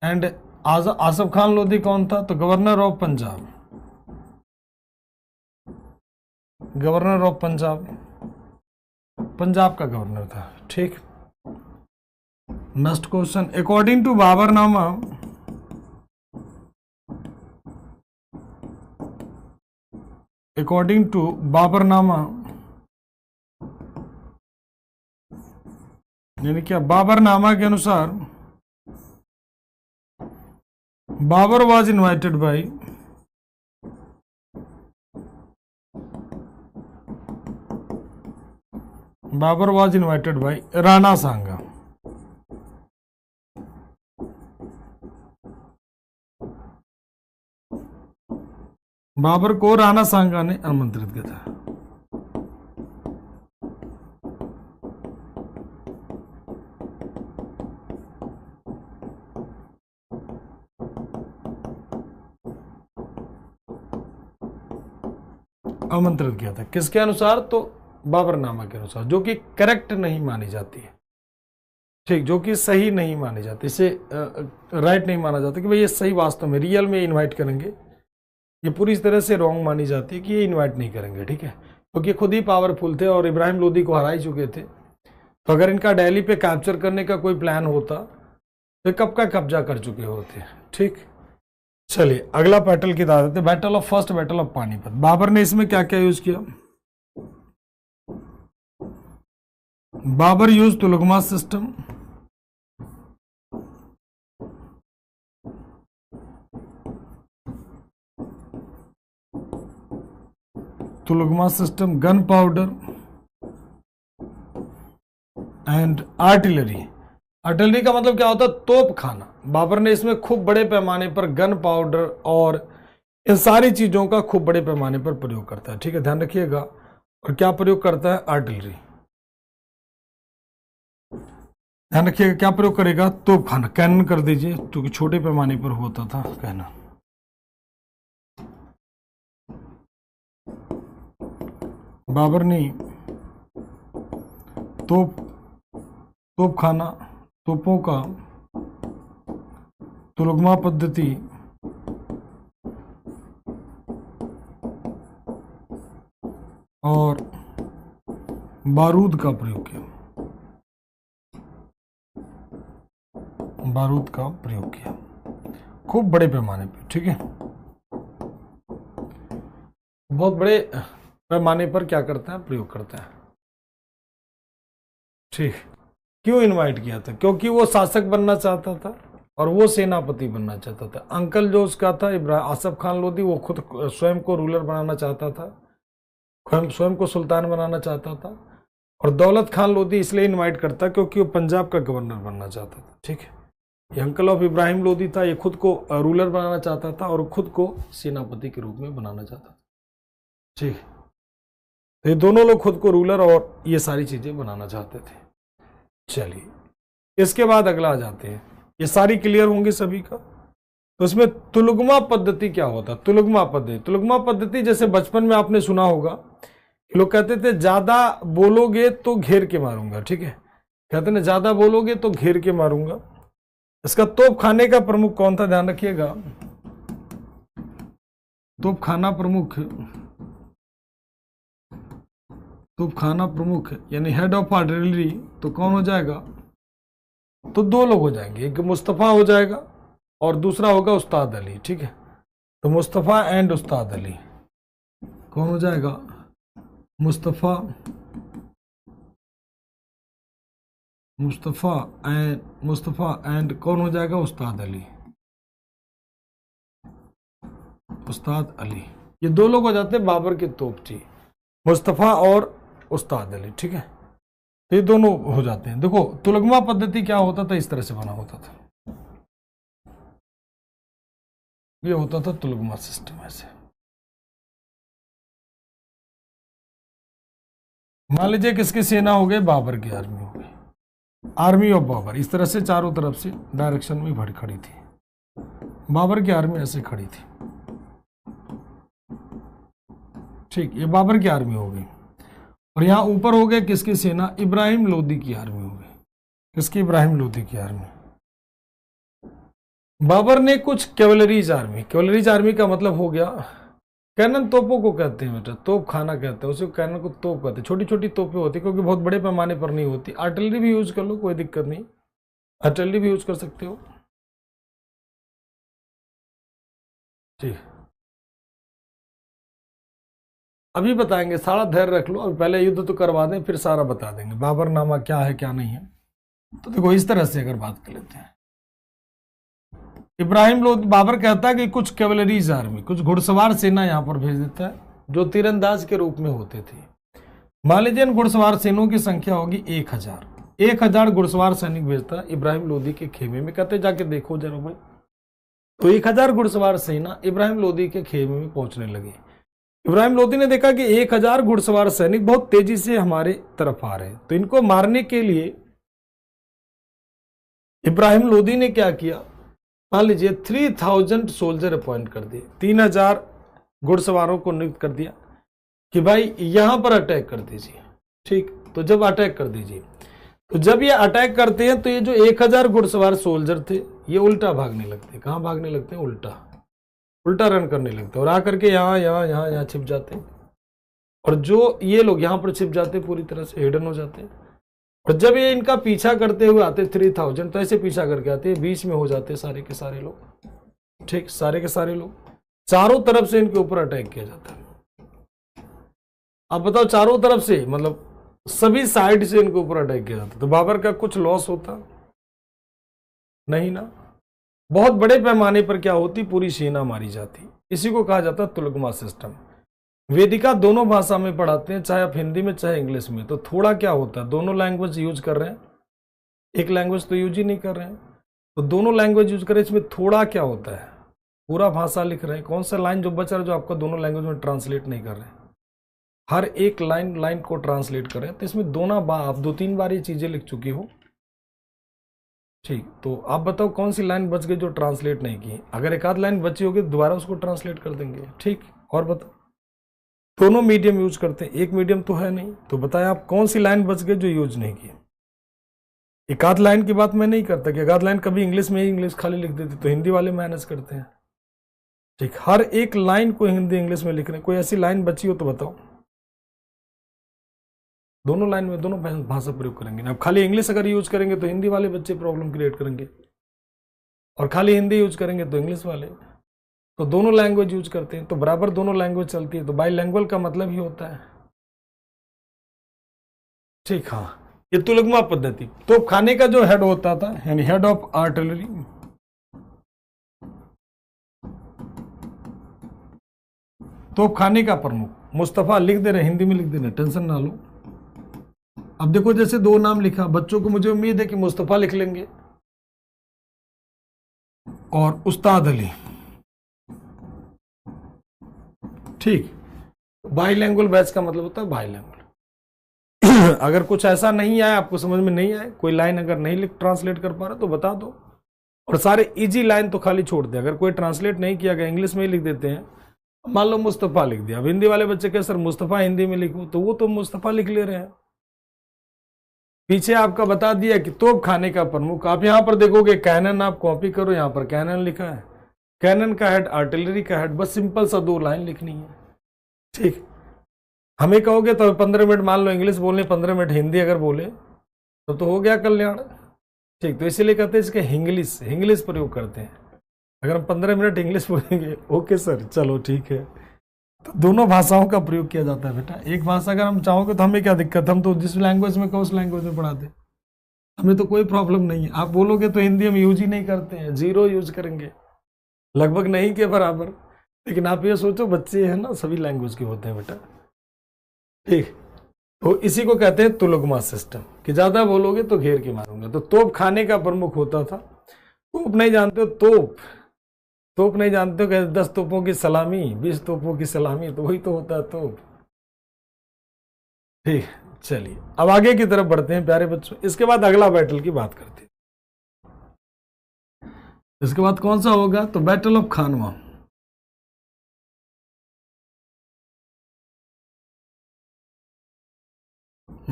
And Asaf Khan Lodi कौन था? तो governor of Punjab, governor of Punjab, Punjab का गवर्नर था, ठीक। Next question, according to Baburnama, according to Baburnama यानी क्या? बाबरनामा के अनुसार Babur was invited by Rana Sanga. Babur को राणा सांगा ने आमंत्रित किया था। आमंत्रित किया था किसके अनुसार? तो बाबरनामा के अनुसार, जो कि करेक्ट नहीं मानी जाती है, ठीक, जो कि सही नहीं मानी जाती, इसे राइट नहीं माना जाता कि भाई ये सही वास्तव में रियल में इनवाइट करेंगे, ये पूरी तरह से रॉन्ग मानी जाती है कि ये इनवाइट नहीं करेंगे, ठीक है, क्योंकि खुद ही पावरफुल थे और इब्राहिम लोदी को हरा ही चुके थे। तो अगर इनका दिल्ली पे कैप्चर करने का कोई प्लान होता तो कब का कब्जा कर चुके होते, ठीक। चलिए अगला बैटल की बता देते, battle of first battle of Panipat. Babur ने इसमें क्या क्या यूज किया? Babur use tulughma system, gun powder and artillery. Artillery का मतलब क्या होता है? तोप खाना। बाबर ने इसमें खूब बड़े पैमाने पर गन पाउडर और इन सारी चीजों का खूब बड़े पैमाने पर प्रयोग करता है, ठीक है, ध्यान रखिएगा। और क्या प्रयोग करता है? आर्टिलरी। ध्यान रखिएगा क्या प्रयोग करेगा? तोप खाना, कैनन कर दीजिए, क्योंकि छोटे पैमाने पर होता था कहना। बाबर ने तोप खाना तोपों का तुलगमा पद्धति और बारूद का प्रयोग किया, बारूद का प्रयोग किया खूब बड़े पैमाने पे। ठीक है, बहुत बड़े पैमाने पर क्या करते हैं, प्रयोग करते हैं। ठीक, क्यों इनवाइट किया था? क्योंकि वो शासक बनना चाहता था और वो सेनापति बनना चाहता था। अंकल जो उसका था आसफ खान लोधी, वो खुद स्वयं को रूलर बनाना चाहता था, स्वयं को सुल्तान बनाना चाहता था। और दौलत खान लोधी इसलिए इनवाइट करता क्योंकि वो पंजाब का गवर्नर बनना चाहता था। ठीक है, ये अंकल ऑफ इब्राहिम लोधी था, ये खुद को रूलर बनाना चाहता था और खुद को सेनापति के रूप में बनाना चाहता था। ठीक, तो ये दोनों लोग खुद को रूलर और ये सारी चीजें बनाना चाहते थे। चलिए, इसके बाद अगला आ जाते हैं। ये सारी क्लियर होंगे सभी का। तो इसमें तुलगमा पद्धति क्या होता है? तुलगमा पद्धति जैसे बचपन में आपने सुना होगा, लोग कहते थे ज्यादा बोलोगे तो घेर के मारूंगा। ठीक है, कहते ना ज्यादा बोलोगे तो घेर के मारूंगा। इसका तोप खाने का प्रमुख कौन था? ध्यान रखिएगा, तोप खाना प्रमुख यानी हेड ऑफ आर्टिलरी तो कौन हो जाएगा? तो दो लोग हो जाएंगे, एक मुस्तफा हो जाएगा और दूसरा होगा उस्ताद अली। ठीक है, तो मुस्तफा एंड उस्ताद अली कौन हो जाएगा? मुस्तफा एंड कौन हो जाएगा? उस्ताद अली। ये दो लोग हो जाते हैं बाबर के तोपची, मुस्तफा और उस्ताद अली। ठीक है, तो ये दोनों हो जाते हैं। देखो तुलगमा पद्धति क्या होता था, इस तरह से बना होता था, ये होता था तुलगमा सिस्टम। ऐसे मान लीजिए किसकी सेना हो गई? बाबर की आर्मी हो गई, आर्मी ऑफ बाबर। इस तरह से चारों तरफ से डायरेक्शन में भर खड़ी थी, बाबर की आर्मी ऐसे खड़ी थी। ठीक, ये बाबर की आर्मी हो गई। और यहां ऊपर हो गए किसकी सेना? इब्राहिम लोदी की आर्मी हो गई। किसकी? इब्राहिम लोदी की आर्मी। बाबर ने कुछ कैवलरीज आर्मी का मतलब हो गया कैनन। तोपों को कहते हैं बेटा, तोप खाना कहते हैं उसे, कैनन को तोप कहते हैं। छोटी छोटी तोपें होती क्योंकि बहुत बड़े पैमाने पर नहीं होती। आर्टिलरी भी यूज कर लो, कोई दिक्कत नहीं, आर्टिलरी भी यूज कर सकते हो। ठीक, अभी बताएंगे, सारा धैर्य रख लो। अभी पहले युद्ध तो करवा दें, फिर सारा बता देंगे बाबरनामा क्या है क्या नहीं है। तो देखो इस तरह से अगर बात कर लेते हैं, इब्राहिम लोधी, बाबर कहता है कि कुछ कैवलरीज आर्मी, कुछ घुड़सवार सेना यहां पर भेज देता है जो तीरंदाज के रूप में होते थे। मान लीजिए घुड़सवार सेनों की संख्या होगी 1000 घुड़सवार सैनिक भेजता है इब्राहिम लोधी के खेमे में। कहते जाके देखो जरा भाई। तो 1000 घुड़सवार सेना इब्राहिम लोधी के खेमे में पहुंचने लगे। इब्राहिम लोधी ने देखा कि 1000 घुड़सवार सैनिक बहुत तेजी से हमारे तरफ आ रहे हैं, तो इनको मारने के लिए इब्राहिम लोधी ने क्या किया? मान लीजिए 3000 सोल्जर अपॉइंट कर दिए, 3000 घुड़सवारों को नियुक्त कर दिया कि भाई यहां पर अटैक कर दीजिए। ठीक, तो जब अटैक कर दीजिए, तो जब ये अटैक करते हैं तो ये जो 1000 घुड़सवार सोल्जर थे ये उल्टा भागने लगते। कहां भागने लगते हैं? उल्टा रन करने लगते और आकर के यहाँ छिप जाते हैं। और जो ये लोग यहाँ पर छिप जाते, पूरी तरह से हिडन हो जाते हैं। और जब ये इनका पीछा करते हुए आते 3000, तो ऐसे पीछा करके आते हैं, बीच में हो जाते सारे के सारे लोग। ठीक, सारे के सारे लोग, चारों तरफ से इनके ऊपर अटैक किया जाता है। अब बताओ, चारों तरफ से मतलब सभी साइड से इनके ऊपर अटैक किया जाता, तो बाबर का कुछ लॉस होता नहीं ना। बहुत बड़े पैमाने पर क्या होती? पूरी सेना मारी जाती। इसी को कहा जाता तुलगमा सिस्टम। वेदिका दोनों भाषा में पढ़ाते हैं, चाहे आप हिंदी में चाहे इंग्लिश में। तो थोड़ा क्या होता है, दोनों लैंग्वेज यूज कर रहे हैं, एक लैंग्वेज तो यूज ही नहीं कर रहे हैं, तो दोनों लैंग्वेज यूज कर रहे हैं। इसमें थोड़ा क्या होता है, पूरा भाषा लिख रहे हैं। कौन सा लाइन जो बच रहा है जो आपका दोनों लैंग्वेज में ट्रांसलेट नहीं कर रहे हैं, हर एक लाइन को ट्रांसलेट कर रहे हैं। तो इसमें आप 2-3 बार ये चीजें लिख चुके हो। ठीक, तो आप बताओ कौन सी लाइन बच गई जो ट्रांसलेट नहीं की? अगर एक आध लाइन बची होगी दोबारा उसको ट्रांसलेट कर देंगे। ठीक, और बताओ, दोनों मीडियम यूज करते हैं, एक मीडियम तो है नहीं। तो बताएं आप कौन सी लाइन बच गई जो यूज नहीं की? एक आध लाइन की बात मैं नहीं करता कि एक आध लाइन कभी इंग्लिश में ही इंग्लिश खाली लिख देते तो हिंदी वाले मैनेज करते हैं। ठीक, हर एक लाइन को हिंदी इंग्लिश में लिख रहे हैं। कोई ऐसी लाइन बची हो तो बताओ। दोनों लाइन में दोनों भाषा प्रयोग करेंगे ना। अब खाली इंग्लिश अगर यूज करेंगे तो हिंदी वाले बच्चे प्रॉब्लम क्रिएट करेंगे, और खाली हिंदी यूज करेंगे तो इंग्लिश वाले। तो दोनों लैंग्वेज यूज करते हैं तो बराबर दोनों लैंग्वेज चलती है, तो बाईलैंग्वेज का मतलब ही होता है। ठीक, हाँ, ये तुलगमा पद्धति। तो खाने का जो हेड होता था यानी हेड ऑफ आर्टिलरी, तो खाने का प्रमुख मुस्तफा लिख दे रहे, हिंदी में लिख दे रहे, टेंशन ना लो। अब देखो जैसे दो नाम लिखा, बच्चों को मुझे उम्मीद है कि मुस्तफा लिख लेंगे और उस्ताद अली। ठीक, बाईलैंग्वेज बैच का मतलब होता है बाईलैंग्वेज। अगर कुछ ऐसा नहीं आया, आपको समझ में नहीं आए, कोई लाइन अगर नहीं लिख ट्रांसलेट कर पा रहे तो बता दो, और सारे इजी लाइन तो खाली छोड़ दे। अगर कोई ट्रांसलेट नहीं किया गया इंग्लिश में ही लिख देते हैं, मान लो मुस्तफा लिख दिया। अब हिंदी वाले बच्चे कहे सर मुस्तफा हिंदी में लिखूं, तो वो तो मुस्तफा लिख ले रहे हैं। पीछे आपका बता दिया कि तोप खाने का प्रमुख। आप यहां पर देखोगे कैनन, आप कॉपी करो, यहां पर कैनन लिखा है, कैनन का हेड, आर्टिलरी का हेड, बस सिंपल सा दो लाइन लिखनी है। ठीक, हमें कहोगे तो 15 मिनट मान लो इंग्लिश बोलने, 15 मिनट हिंदी अगर बोले तो हो गया कल्याण। ठीक, तो इसीलिए कहते हैं इसके हिंग्लिश प्रयोग करते हैं। अगर हम 15 मिनट इंग्लिश बोलेंगे, ओके सर, चलो ठीक है। तो दोनों भाषाओं का प्रयोग किया जाता है बेटा। एक भाषा अगर हम चाहोगे तो हमें क्या दिक्कत, हम तो जिस लैंग्वेज में कहो उस लैंग्वेज में पढ़ाते, हमें तो कोई प्रॉब्लम नहीं है। आप बोलोगे तो हिंदी हम यूज ही नहीं करते हैं, जीरो यूज करेंगे, लगभग नहीं के बराबर। लेकिन आप ये सोचो बच्चे हैं ना, सभी लैंग्वेज के होते हैं बेटा। ठीक, तो इसी को कहते हैं तुलगमा सिस्टम, कि ज्यादा बोलोगे तो घेर के मारूंगा। तो तोप खाने का प्रमुख होता था। तोप नहीं जानते हो, तोप नहीं जानते हो, कहते 10 तोपों की सलामी, 20 तोपों की सलामी, तो वही तो होता है तोप। ठीक, चलिए अब आगे की तरफ बढ़ते हैं प्यारे बच्चों। इसके बाद अगला बैटल की बात करते हैं। इसके बाद कौन सा होगा, तो battle of Khanwa.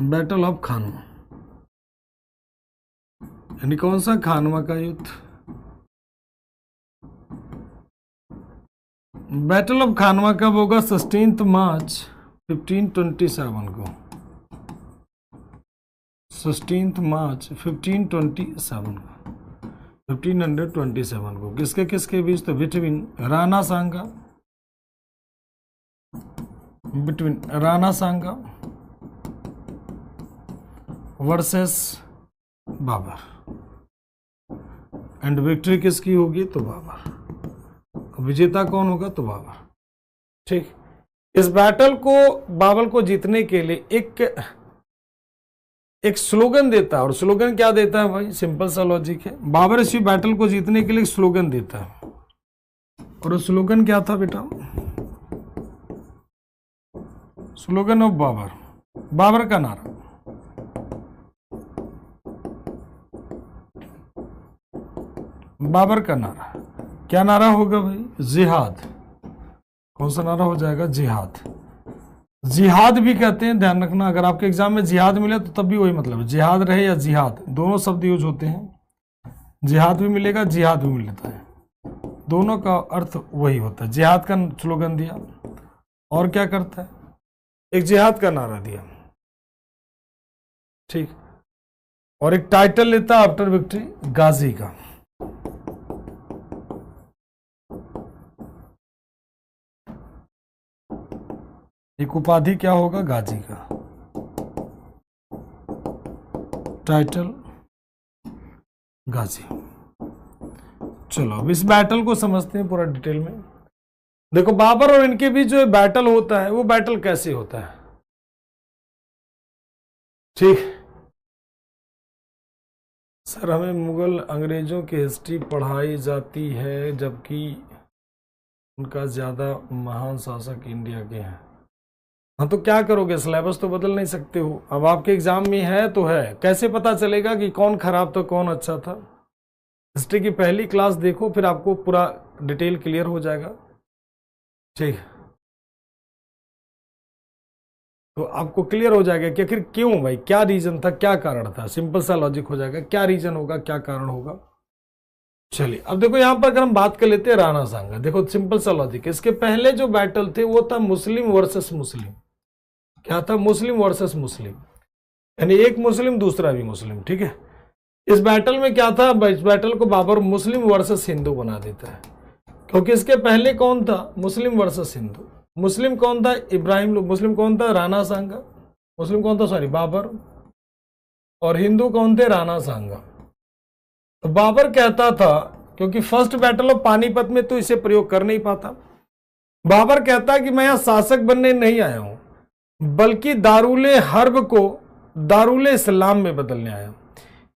Battle of Khanwa यानी कौन सा, खानवा का युद्ध। बैटल ऑफ खानवा कब होगा, 16 मार्च 1527 को। 16 मार्च 1527 को किसके किसके बीच, तो between Rana Sanga versus Babur, and victory किसकी होगी, तो बाबर। विजेता कौन होगा, तो बाबर। ठीक, इस बैटल को बाबर को जीतने के लिए एक स्लोगन देता है। और स्लोगन क्या देता है भाई, सिंपल सा लॉजिक है। बाबर इसी बैटल को जीतने के लिए स्लोगन देता है, और स्लोगन क्या था बेटा, स्लोगन ऑफ बाबर का नारा। बाबर का नारा क्या नारा होगा भाई, जिहाद। कौन सा नारा हो जाएगा, जिहाद। जिहाद भी कहते हैं, ध्यान रखना। अगर आपके एग्जाम में जिहाद मिले तो तब भी वही मतलब है, जिहाद रहे या जिहाद, दोनों शब्द यूज होते हैं। जिहाद भी मिलेगा, जिहाद भी मिलता है, दोनों का अर्थ वही होता है। जिहाद का स्लोगन दिया, और क्या करता है, एक जिहाद का नारा दिया। ठीक, और एक टाइटल लेता आफ्टर विक्ट्री, गाजी का। एक उपाधि क्या होगा, गाजी का। टाइटल गाजी। चलो अब इस बैटल को समझते हैं पूरा डिटेल में। देखो बाबर और इनके बीच जो बैटल होता है, वो बैटल कैसे होता है। ठीक, सर हमें मुगल अंग्रेजों की हिस्ट्री पढ़ाई जाती है, जबकि उनका ज्यादा महान शासक इंडिया के हैं। हाँ, तो क्या करोगे, सिलेबस तो बदल नहीं सकते हो। अब आपके एग्जाम में है तो है, कैसे पता चलेगा कि कौन खराब था कौन अच्छा था। हिस्ट्री की पहली क्लास देखो, फिर आपको पूरा डिटेल क्लियर हो जाएगा। ठीक, तो आपको क्लियर हो जाएगा कि आखिर क्यों भाई, क्या रीजन था, क्या कारण था। सिंपल सा लॉजिक हो जाएगा, क्या रीजन होगा, क्या कारण होगा। चलिए अब देखो यहां पर अगर हम बात कर लेते हैं राणा सांगा, देखो सिंपल सा लॉजिक, इसके पहले जो बैटल थे वो था मुस्लिम वर्सेस मुस्लिम। क्या था? मुस्लिम वर्सेस मुस्लिम, यानी एक मुस्लिम दूसरा भी मुस्लिम, ठीक है। इस बैटल में क्या था? इस बैटल को बाबर मुस्लिम वर्सेस हिंदू बना देता है, क्योंकि इसके पहले कौन था? मुस्लिम वर्सेस हिंदू। मुस्लिम कौन था? इब्राहिम लोग। मुस्लिम कौन था? राणा सांगा। मुस्लिम कौन था? सॉरी, बाबर। और हिंदू कौन थे? राणा सांगा। तो बाबर कहता था, क्योंकि फर्स्ट बैटल ऑफ पानीपत में तो इसे प्रयोग कर नहीं पाता, बाबर कहता कि मैं यहां शासक बनने नहीं आया हूं, बल्कि दारुल हर्ब को दारुल इस्लाम में बदलने आया हूं,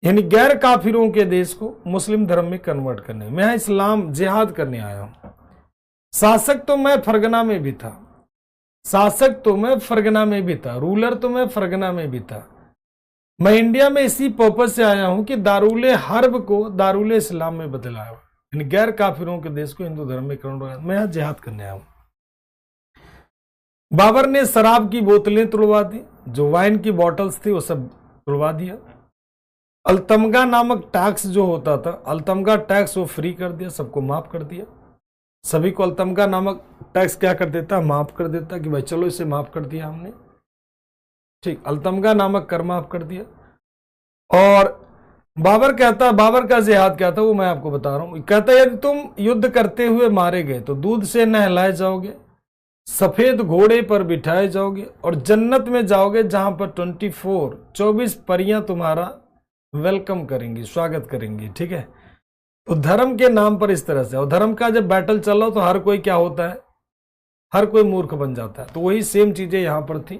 यानी गैर काफिरों के देश को मुस्लिम धर्म में कन्वर्ट करने, मैं इस्लाम जिहाद करने आया हूं। शासक तो मैं फरगना में भी था, शासक तो मैं फरगना में भी था, रूलर तो मैं फरगना में भी था। मैं इंडिया में इसी पर्पज से आया हूं कि दारुल हर्ब को दारुल इस्लाम में बदला, यानी गैर काफिरों के देश को हिंदू धर्म में कन्वर्ट, मैं यहां जिहाद करने आया हूं। बाबर ने शराब की बोतलें तुड़वा दी, जो वाइन की बॉटल्स थी वो सब तुड़वा दिया। अल्तमगा नामक टैक्स जो होता था, अल्तमगा टैक्स वो फ्री कर दिया, सबको माफ कर दिया। सभी को अल्तमगा नामक टैक्स क्या कर देता? माफ कर देता, कि भाई चलो इसे माफ कर दिया हमने, ठीक, अल्तमगा नामक कर माफ कर दिया। और बाबर कहता, बाबर का जिहाद क्या था वो मैं आपको बता रहा हूं। कहता यदि तुम युद्ध करते हुए मारे गए तो दूध से नहलाए जाओगे, सफेद घोड़े पर बिठाए जाओगे और जन्नत में जाओगे, जहां पर 24 परियां तुम्हारा वेलकम करेंगी, स्वागत करेंगी, ठीक है। तो धर्म के नाम पर इस तरह से, और धर्म का जब बैटल चल रहा तो हर कोई क्या होता है? हर कोई मूर्ख बन जाता है। तो वही सेम चीजें यहां पर थी।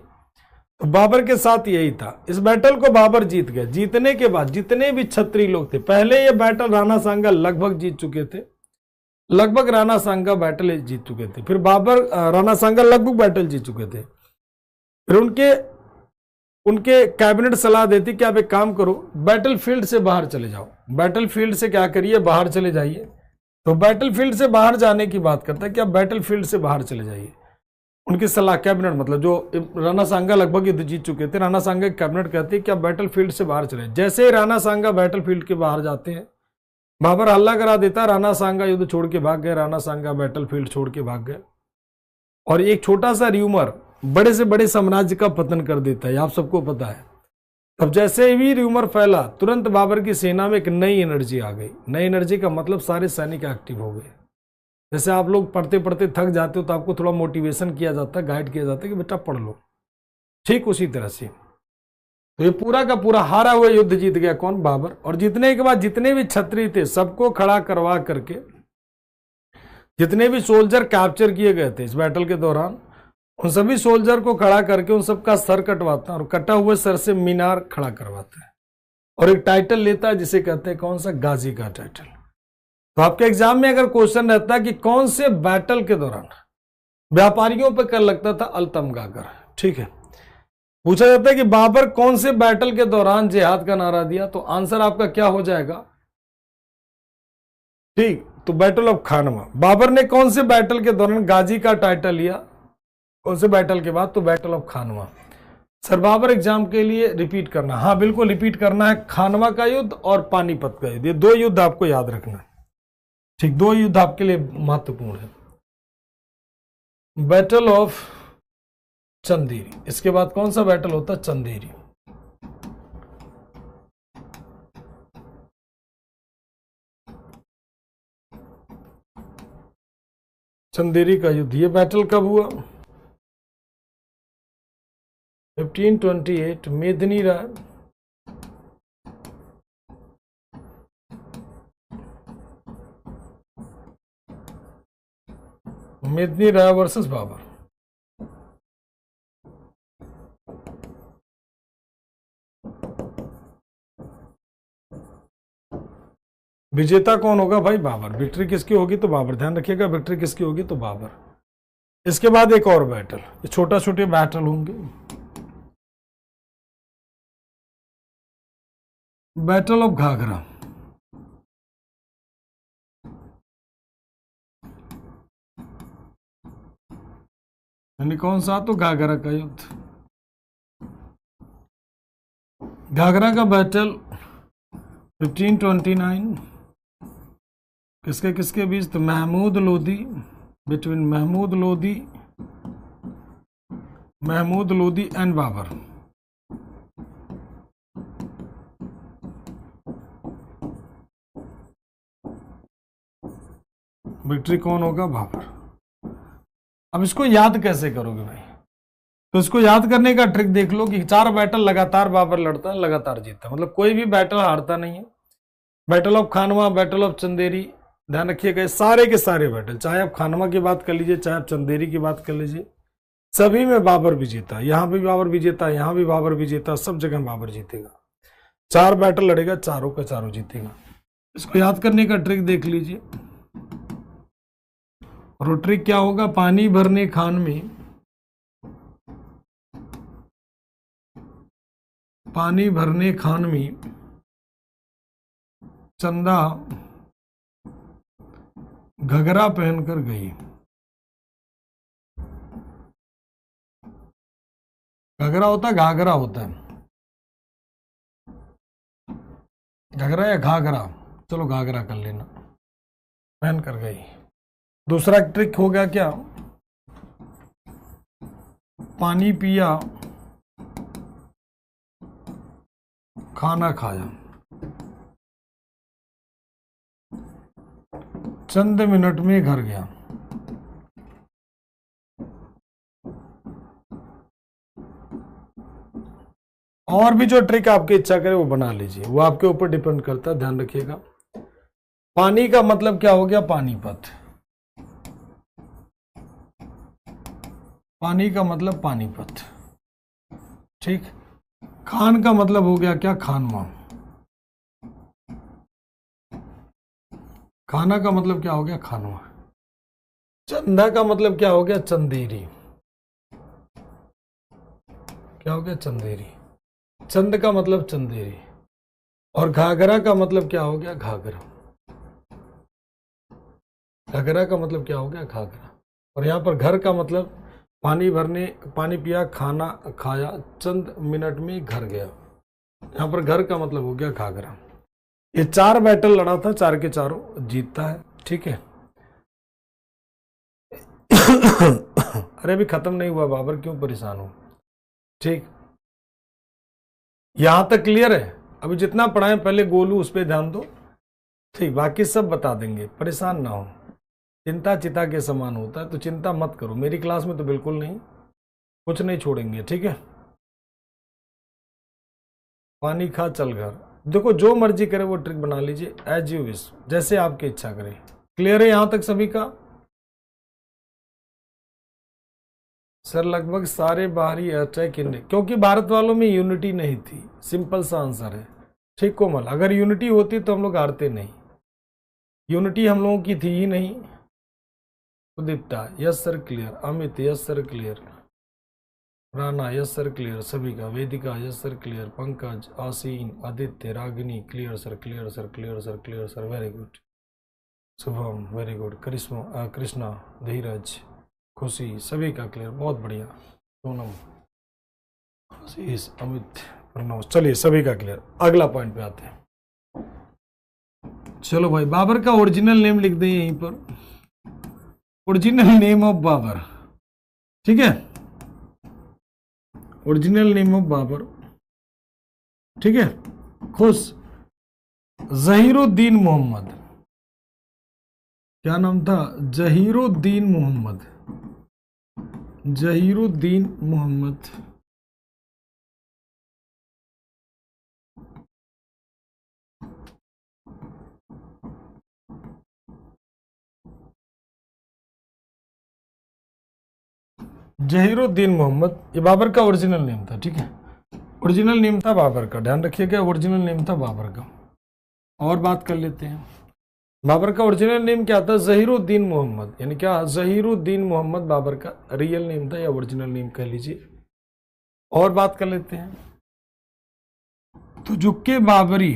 तो बाबर के साथ यही था। इस बैटल को बाबर जीत गए। जीतने के बाद जितने भी क्षत्रिय लोग थे, पहले ये बैटल राणा सांगा लगभग जीत चुके थे, लगभग राणा सांगा बैटल जीत चुके थे। फिर बाबर, राणा सांगा लगभग बैटल जीत चुके थे। फिर उनके कैबिनेट सलाह देती कि आप एक काम करो, बैटल फील्ड से बाहर चले जाओ, बैटल फील्ड से क्या करिए? बाहर चले जाइए। तो बैटल फील्ड से बाहर जाने की बात करता है कि आप बैटल फील्ड से बाहर चले जाइए। उनकी सलाह, कैबिनेट मतलब जो राणा सांगा लगभग युद्ध जीत चुके थे, राणा सांगा कैबिनेट कहती है कि आप बैटल फील्ड से बाहर चले। जैसे ही राणा सांगा बैटल फील्ड के बाहर जाते हैं, बाबर हल्ला करा देता, राणा सांगा युद्ध छोड़ के भाग गए, राणा सांगा बैटल फील्ड छोड़ के भाग गए। और एक छोटा सा र्यूमर बड़े से बड़े साम्राज्य का पतन कर देता है, आप सबको पता है। अब जैसे ही र्यूमर फैला, तुरंत बाबर की सेना में एक नई एनर्जी आ गई। नई एनर्जी का मतलब सारे सैनिक एक्टिव हो गए। जैसे आप लोग पढ़ते पढ़ते थक जाते हो तो आपको थोड़ा मोटिवेशन किया जाता है, गाइड किया जाता है कि बेटा पढ़ लो, ठीक उसी तरह से। तो ये पूरा का पूरा हारा हुआ युद्ध जीत गया कौन? बाबर। और जीतने के बाद जितने भी क्षत्रिय थे सबको खड़ा करवा करके, जितने भी सोल्जर कैप्चर किए गए थे इस बैटल के दौरान, उन सभी सोल्जर को खड़ा करके उन सबका सर कटवाता है और कटा हुए सर से मीनार खड़ा करवाता है और एक टाइटल लेता है जिसे कहते हैं कौन सा? गाजी का टाइटल। तो आपके एग्जाम में अगर क्वेश्चन रहता है कि कौन से बैटल के दौरान व्यापारियों पर कर लगता था? अल्तमगा कर, ठीक है। पूछा जाता है कि बाबर कौन से बैटल के दौरान जिहाद का नारा दिया, तो आंसर आपका क्या हो जाएगा? ठीक, तो बैटल ऑफ खानवा। बाबर ने कौन से बैटल के दौरान गाजी का टाइटल लिया? कौन से बैटल के बाद? तो battle of Khanwa. Sir Babur exam के लिए रिपीट करना, हाँ बिल्कुल रिपीट करना है। खानवा का युद्ध और पानीपत का युद्ध, ये दो युद्ध आपको याद रखना है, ठीक। दो युद्ध आपके लिए महत्वपूर्ण है। बैटल ऑफ चंदेरी, इसके बाद कौन सा बैटल होता है? चंदेरी। चंदेरी का युद्ध, ये बैटल कब हुआ? 1528। मेदिनी राय, मेदिनी राय वर्सेस बाबर। विजेता कौन होगा भाई? बाबर। विक्ट्री किसकी होगी? तो बाबर। ध्यान रखिएगा, विक्ट्री किसकी होगी? तो बाबर। इसके बाद एक और बैटल, ये छोटा छोटे बैटल होंगे। बैटल ऑफ घाघरा, यानी कौन सा? तो घाघरा का युद्ध। घाघरा का बैटल 1529 किसके किसके बीच? तो Mahmud Lodi, between Mahmud Lodi and Babur. Victory कौन होगा? बाबर। अब इसको याद कैसे करोगे भाई? तो इसको याद करने का ट्रिक देख लो कि 4 बैटल लगातार बाबर लड़ता है, लगातार जीतता, मतलब कोई भी बैटल हारता नहीं है। Battle of Khanwa, battle of Chanderi, ध्यान रखिएगा सारे के सारे बैटल, चाहे आप खानवा की बात कर लीजिए, चाहे आप चंदेरी की बात कर लीजिए, सभी में बाबर विजेता। यहां भी बाबर विजेता, यहां भी बाबर विजेता, सब जगह बाबर जीतेगा। 4 बैटल लड़ेगा, चारों का चारों जीतेगा। इसको याद करने का ट्रिक देख लीजिए। और ट्रिक क्या होगा? पानी भरने खान में, पानी भरने खान में चंदा घघरा पहनकर गई। घघरा होता है, घाघरा होता है, घघरा या घाघरा, चलो घाघरा कर लेना, पहन कर गई। दूसरा ट्रिक हो गया क्या? पानी पिया, खाना खाया, चंद मिनट में घर गया। और भी जो ट्रिक आपकी इच्छा करे वो बना लीजिए, वो आपके ऊपर डिपेंड करता है, ध्यान रखिएगा। पानी का मतलब क्या हो गया? पानीपत। पानी का मतलब पानीपत, ठीक। खान का मतलब हो गया क्या? खानवा। खाना का मतलब क्या हो गया? खानवा। चंदा का मतलब क्या हो गया? चंदेरी। क्या हो गया? चंदेरी। चंद का मतलब चंदेरी। और घाघरा का मतलब क्या हो गया? घाघरा। घाघरा का मतलब क्या हो गया? घाघरा। और यहां पर घर का मतलब पानी भरने, पानी पिया, खाना खाया, चंद मिनट में घर गया। यहां पर घर का मतलब हो गया घाघरा। ये 4 बैटल लड़ा था, 4 के चारों जीतता है, ठीक है। अरे अभी खत्म नहीं हुआ बाबर, क्यों परेशान हो? ठीक, यहां तक क्लियर है? अभी जितना पढ़ाए पहले गोलू उस पर ध्यान दो, ठीक, बाकी सब बता देंगे, परेशान ना हो। चिंता चिता के समान होता है, तो चिंता मत करो। मेरी क्लास में तो बिल्कुल नहीं, कुछ नहीं छोड़ेंगे, ठीक है। पानी खा चल घर, देखो जो मर्जी करे वो ट्रिक बना लीजिए, एज यू विश, जैसे आपकी इच्छा करे। क्लियर है यहां तक सभी का? सर लगभग सारे बाहरी अटैक इंडिया, क्योंकि भारत वालों में यूनिटी नहीं थी, सिंपल सा आंसर है, ठीक कोमल। अगर यूनिटी होती तो हम लोग हारते नहीं, यूनिटी हम लोगों की थी ही नहीं। Udipta yes sir clear, Amit yes sir clear, Rana yes sir clear सभी का, Vedika yes sir clear, Pankaj, Aseen, Aditya, Ragini clear sir, clear sir, clear sir, clear sir, very good. Shubham very good, Karishma, Krishna, Dheeraj, Khushi सभी का क्लियर, बहुत बढ़िया। सोनम, आशीष, अमित, प्रणव, चलिए सभी का क्लियर। अगला पॉइंट पे आते हैं। चलो भाई, बाबर का ओरिजिनल नेम लिख दें यहीं पर, ओरिजिनल नेम ऑफ बाबर, ठीक है, ओरिजिनल नेम ऑफ बाबर, ठीक है। खुश जहीरुद्दीन मोहम्मद, क्या नाम था? जहीरुद्दीन मोहम्मद, जहीरुद्दीन मोहम्मद। जहीरुद्दीन मोहम्मद, ये बाबर का ओरिजिनल नेम था, ठीक है, ओरिजिनल नेम था बाबर का, ध्यान रखिएगा, ओरिजिनल नेम था बाबर का। और बात कर लेते हैं, बाबर का ओरिजिनल नेम क्या था? जहीरुद्दीन मोहम्मद, यानी क्या? जहीरुद्दीन मोहम्मद बाबर का रियल नेम था या ओरिजिनल नेम कह लीजिए। और बात कर लेते हैं, तो जुक्के बाबरी,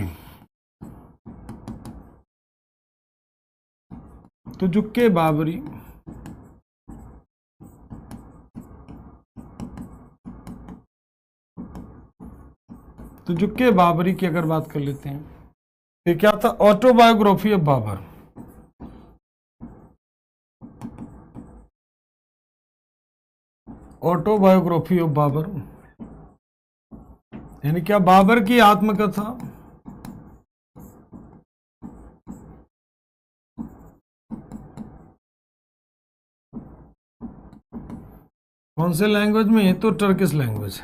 तो जुक्के बाबरी तुजुक्के बाबरी की अगर बात कर लेते हैं, ये क्या था? Autobiography of Babur. Autobiography of Babur यानी क्या? बाबर की आत्मकथा। कौन से लैंग्वेज में? ये तो टर्किश लैंग्वेज।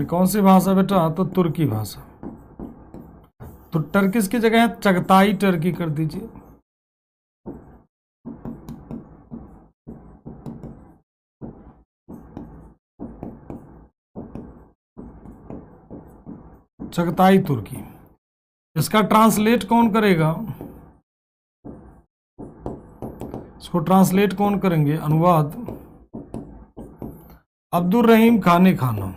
कौन सी भाषा बेटा? तो तुर्की भाषा। तो टर्किश की जगह चगताई टर्की कर दीजिए। चगताई तुर्की। इसका ट्रांसलेट कौन करेगा? इसको ट्रांसलेट कौन करेंगे? अनुवाद अब्दुल रहीम खाने खाना।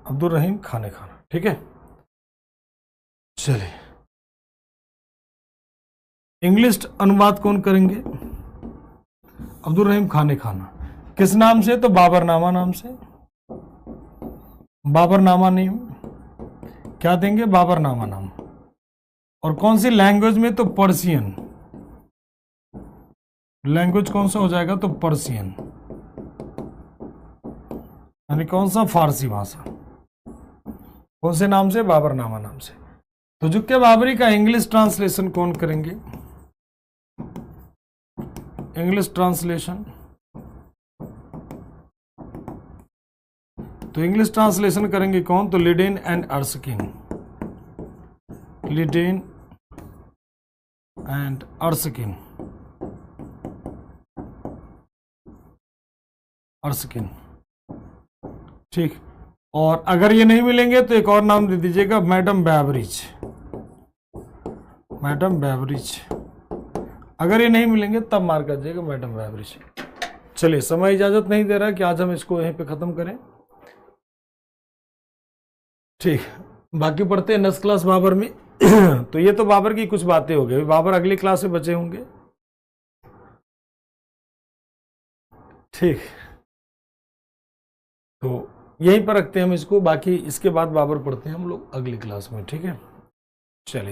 अब्दुल रहीम खाने खाना, ठीक है। चलिए, इंग्लिश अनुवाद कौन करेंगे? अब्दुल रहीम खाने खाना। किस नाम से? तो बाबरनामा नाम से। बाबरनामा नेम क्या देंगे? बाबरनामा नाम। और कौन सी लैंग्वेज में? तो पर्शियन। लैंग्वेज कौन सा हो जाएगा? तो पर्शियन, यानी कौन सा? फारसी भाषा। कौन से नाम से? बाबरनामा नाम से। तुजुक्के बाबरी का इंग्लिश ट्रांसलेशन कौन करेंगे? इंग्लिश ट्रांसलेशन, तो इंग्लिश ट्रांसलेशन करेंगे कौन? तो Leyden and Erskine. Leyden and Erskine. Erskine, ठीक। और अगर ये नहीं मिलेंगे तो एक और नाम दे दीजिएगा, मैडम बैवरिज। मैडम बैवरिज। अगर ये नहीं मिलेंगे तब मार कर दीजिएगा मैडम बैवरिज। चलिए, समय इजाजत नहीं दे रहा कि आज हम इसको यहीं पे खत्म करें, ठीक। बाकी पढ़ते हैं नेक्स्ट क्लास बाबर में। तो ये तो बाबर की कुछ बातें हो गई, बाबर अगली क्लास में बचे होंगे, ठीक। तो यहीं पर रखते हैं हम इसको, बाकी इसके बाद बाबर पढ़ते हैं हम लोग अगली क्लास में, ठीक है। चलिए।